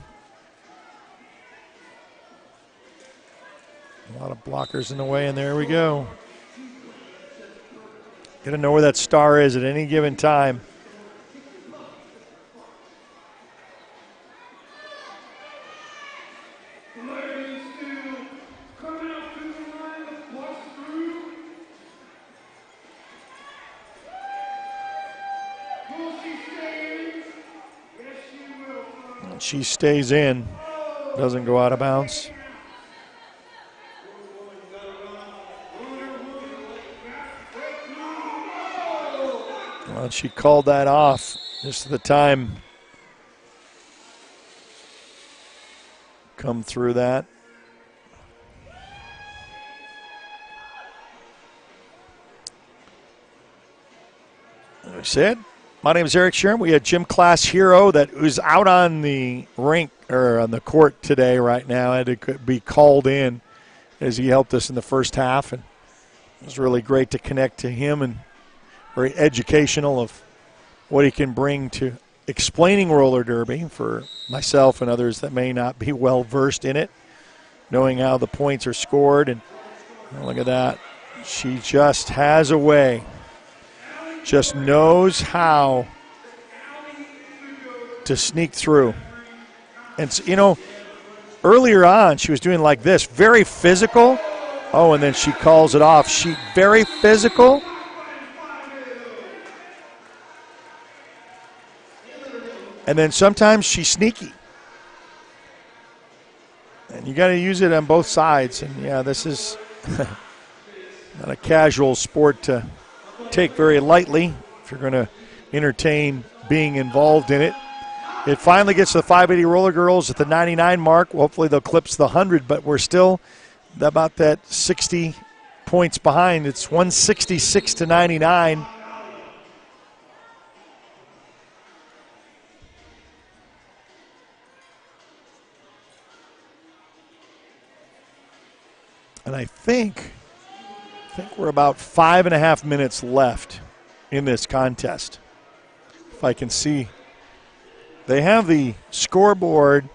A lot of blockers in the way, and there we go. Got to know where that star is at any given time. She stays in, doesn't go out of bounds. Well, she called that off just the time come through that. As I said, my name is Eric Sherm. We had Gym Class Hero that was out on the rink or on the court today right now. Had to be called in as he helped us in the first half. And it was really great to connect to him and very educational of what he can bring to explaining roller derby for myself and others that may not be well versed in it, knowing how the points are scored. And look at that. She just has a way. Just knows how to sneak through. And, earlier on she was doing like this, very physical. Oh, and then she calls it off. She very physical. And then sometimes she's sneaky. And you got to use it on both sides. And, yeah, this is not a casual sport to take very lightly if you're going to entertain being involved in it. It finally gets to the 580 roller girls at the 99 mark. Hopefully they'll eclipse the 100, but we're still about that 60 points behind. It's 166 to 99. And I think we're about 5.5 minutes left in this contest. If I can see, they have the scoreboard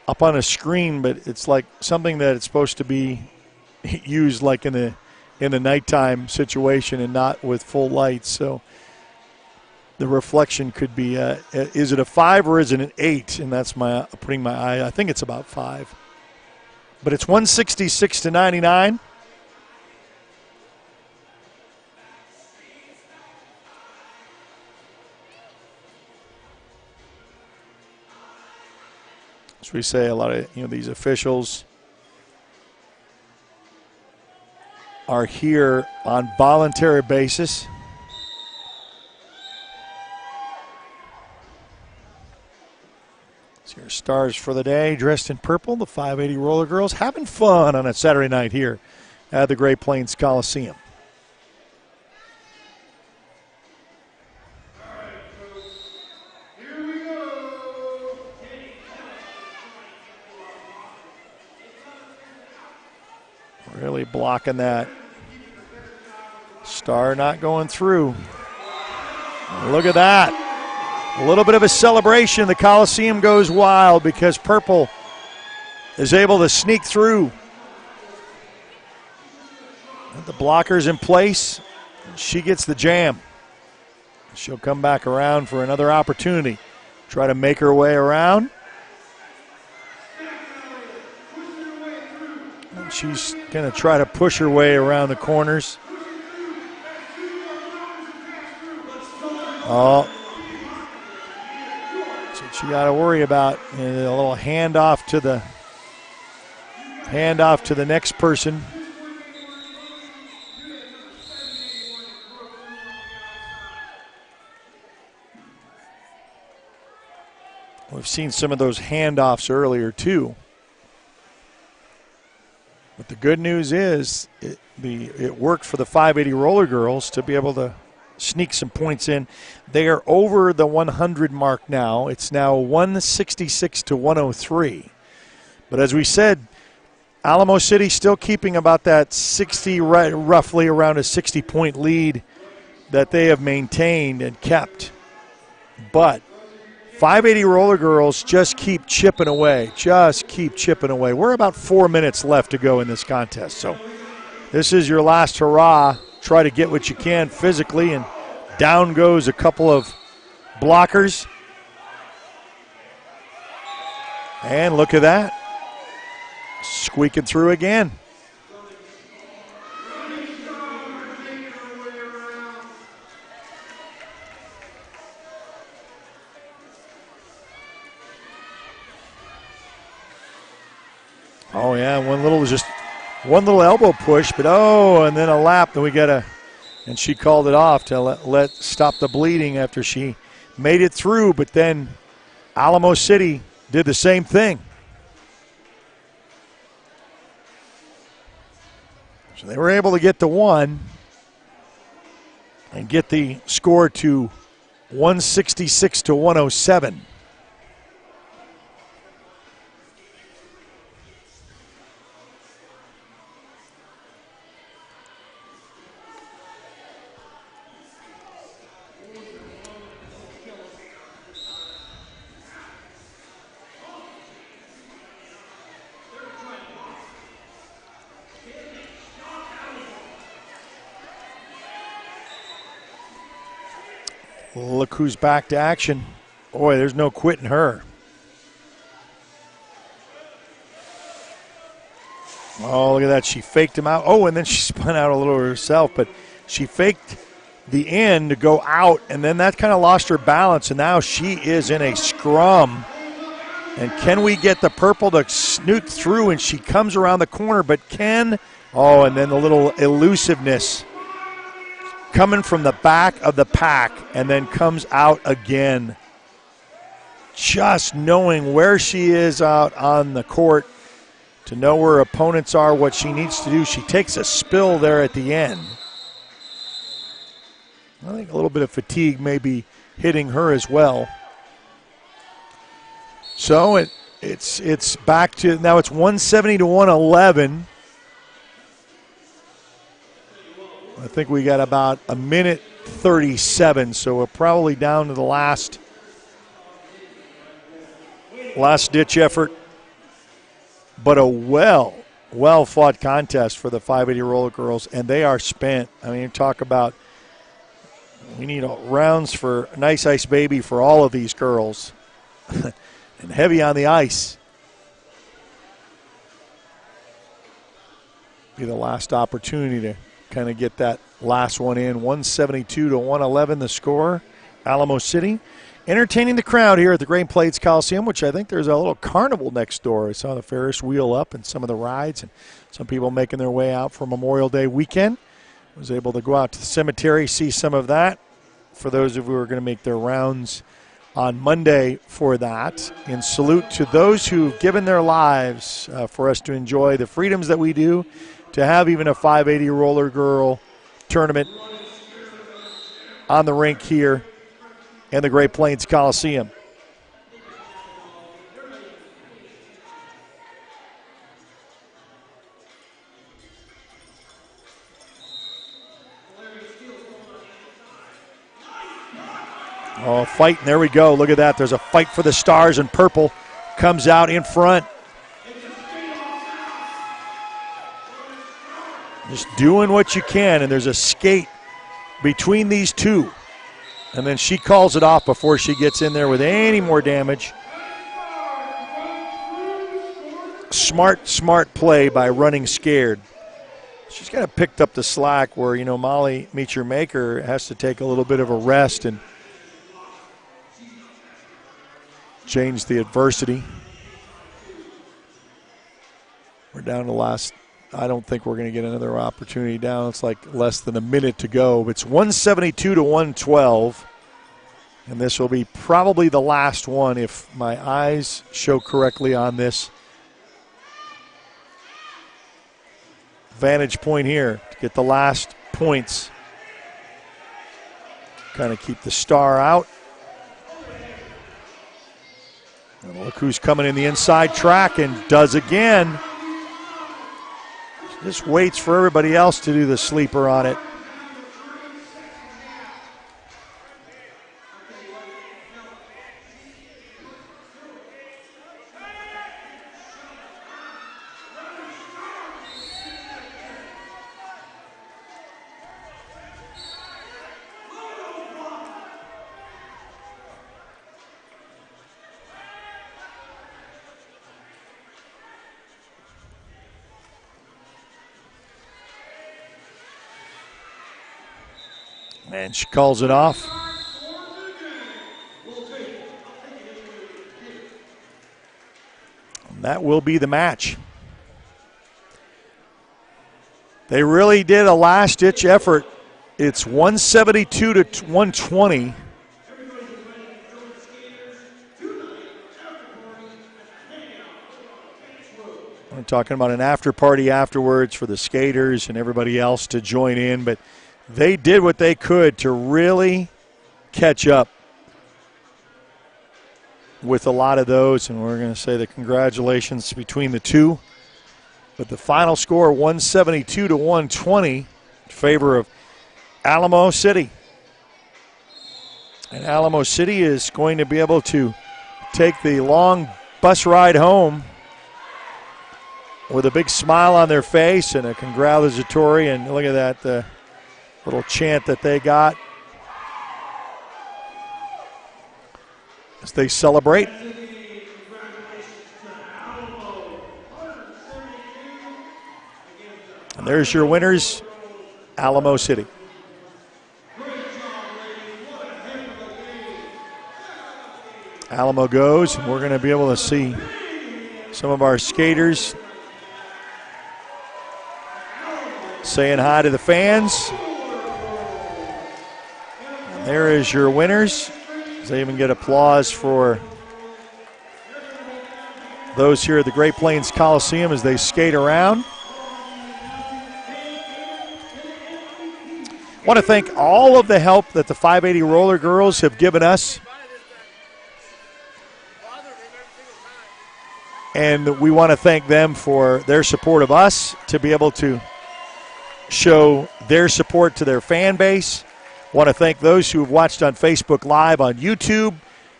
up on a screen, but it's like something that it's supposed to be used like in the nighttime situation and not with full lights. So the reflection could be, is it a 5 or is it an 8? And that's putting my eye. I think it's about 5. But it's 166 to 99. As we say, a lot of these officials are here on voluntary basis. It's your stars for the day, dressed in purple, the 580 roller girls, having fun on a Saturday night here at the Great Plains Coliseum. Really blocking that. Star not going through. Look at that. A little bit of a celebration. The Coliseum goes wild because purple is able to sneak through. The blocker's in place. She gets the jam. She'll come back around for another opportunity. Try to make her way around. She's going to try to push her way around the corners. Oh. That's what you got to worry about. And a little handoff to the next person. We've seen some of those handoffs earlier, too. But the good news is it worked for the 580 Roller Girls to be able to sneak some points in. They are over the 100 mark now. It's now 166 to 103. But as we said, Alamo City still keeping about that 60, right, roughly around a 60-point lead that they have maintained and kept. But 580 Roller Girls just keep chipping away, We're about 4 minutes left to go in this contest. So this is your last hurrah. Try to get what you can physically, and down goes a couple of blockers. And look at that. Squeaking through again. Oh, yeah, one little elbow push, but and then a lap, and she called it off to let stop the bleeding after she made it through, but then Alamo City did the same thing. So they were able to get the one and get the score to 166 to 107. Look who's back to action. Boy, there's no quitting her. Oh, look at that. She faked him out. Oh, and then she spun out a little herself, but she faked the end to go out, and then that kind of lost her balance, and now she is in a scrum. And can we get the purple to snoot through, and she comes around the corner, but and then the little elusiveness coming from the back of the pack and then comes out again. Just knowing where she is out on the court to know where her opponents are, what she needs to do. She takes a spill there at the end. I think a little bit of fatigue may be hitting her as well. So it's back to, now it's 170 to 111. I think we got about a minute 37, so we're probably down to the last ditch effort. But a well-fought contest for the 580 Roller Girls, and they are spent. I mean, talk about, we need rounds for Nice Ice Baby for all of these girls. And heavy on the ice. Be the last opportunity to kind of get that last one in. 172 to 111 the score. Alamo City entertaining the crowd here at the Great Plains Coliseum, which I think there's a little carnival next door. I saw the Ferris wheel up and some of the rides, and some people making their way out for Memorial Day weekend. I was able to go out to the cemetery, see some of that for those of you who are going to make their rounds on Monday for that. In salute to those who've given their lives for us to enjoy the freedoms that we do, to have even a 580 Roller Girl tournament on the rink here in the Great Plains Coliseum. Oh, fight, and there we go. Look at that. There's a fight for the stars, and purple comes out in front. Just doing what you can, and there's a skate between these two. And then she calls it off before she gets in there with any more damage. Smart play by running scared. She's kind of picked up the slack where, Molly Meacher-Maker has to take a little bit of a rest and change the adversity. We're down to last. I don't think we're going to get another opportunity down. It's like less than a minute to go. It's 172 to 112. And this will be probably the last one if my eyes show correctly on this vantage point here to get the last points. Kind of keep the star out. And look who's coming in the inside track and does again. Just waits for everybody else to do the sleeper on it. And she calls it off. And that will be the match. They really did a last-ditch effort. It's 172 to 120. We're talking about an after party afterwards for the skaters and everybody else to join in, but they did what they could to really catch up with a lot of those, and we're going to say the congratulations between the two. But the final score, 172 to 120, in favor of Alamo City. And Alamo City is going to be able to take the long bus ride home with a big smile on their face and a congratulatory, and look at that little chant that they got as they celebrate. And there's your winners, Alamo City. Alamo goes, and we're going to be able to see some of our skaters saying hi to the fans. And there is your winners. They even get applause for those here at the Great Plains Coliseum as they skate around. I want to thank all of the help that the 580 Roller Girls have given us. And we want to thank them for their support of us to be able to show their support to their fan base. Want to thank those who have watched on Facebook Live, on YouTube.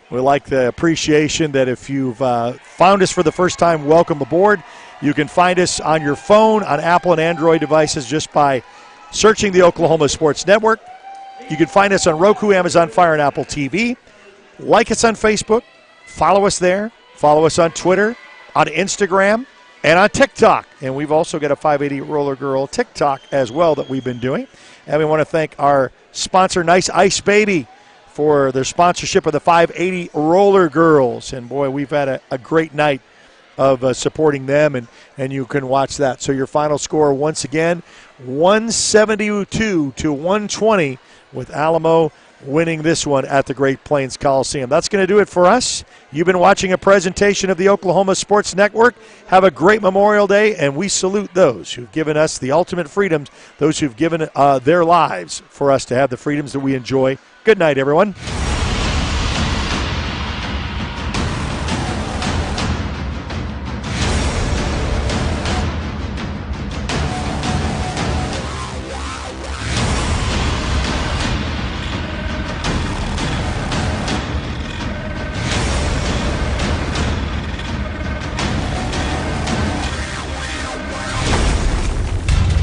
We like the appreciation that if you've found us for the first time, welcome aboard. You can find us on your phone, on Apple and Android devices just by searching the Oklahoma Sports Network. You can find us on Roku, Amazon Fire, and Apple TV. Like us on Facebook. Follow us there. Follow us on Twitter, on Instagram, and on TikTok. And we've also got a 580 Roller Girl TikTok as well that we've been doing. And we want to thank our sponsor, Nice Ice Baby, for their sponsorship of the 580 Roller Girls. And, boy, we've had a great night of supporting them, and you can watch that. So your final score, once again, 172 to 120, with Alamo winning this one at the Great Plains Coliseum. That's going to do it for us. You've been watching a presentation of the Oklahoma Sports Network. Have a great Memorial Day, and we salute those who've given us the ultimate freedoms, those who've given their lives for us to have the freedoms that we enjoy. Good night, everyone.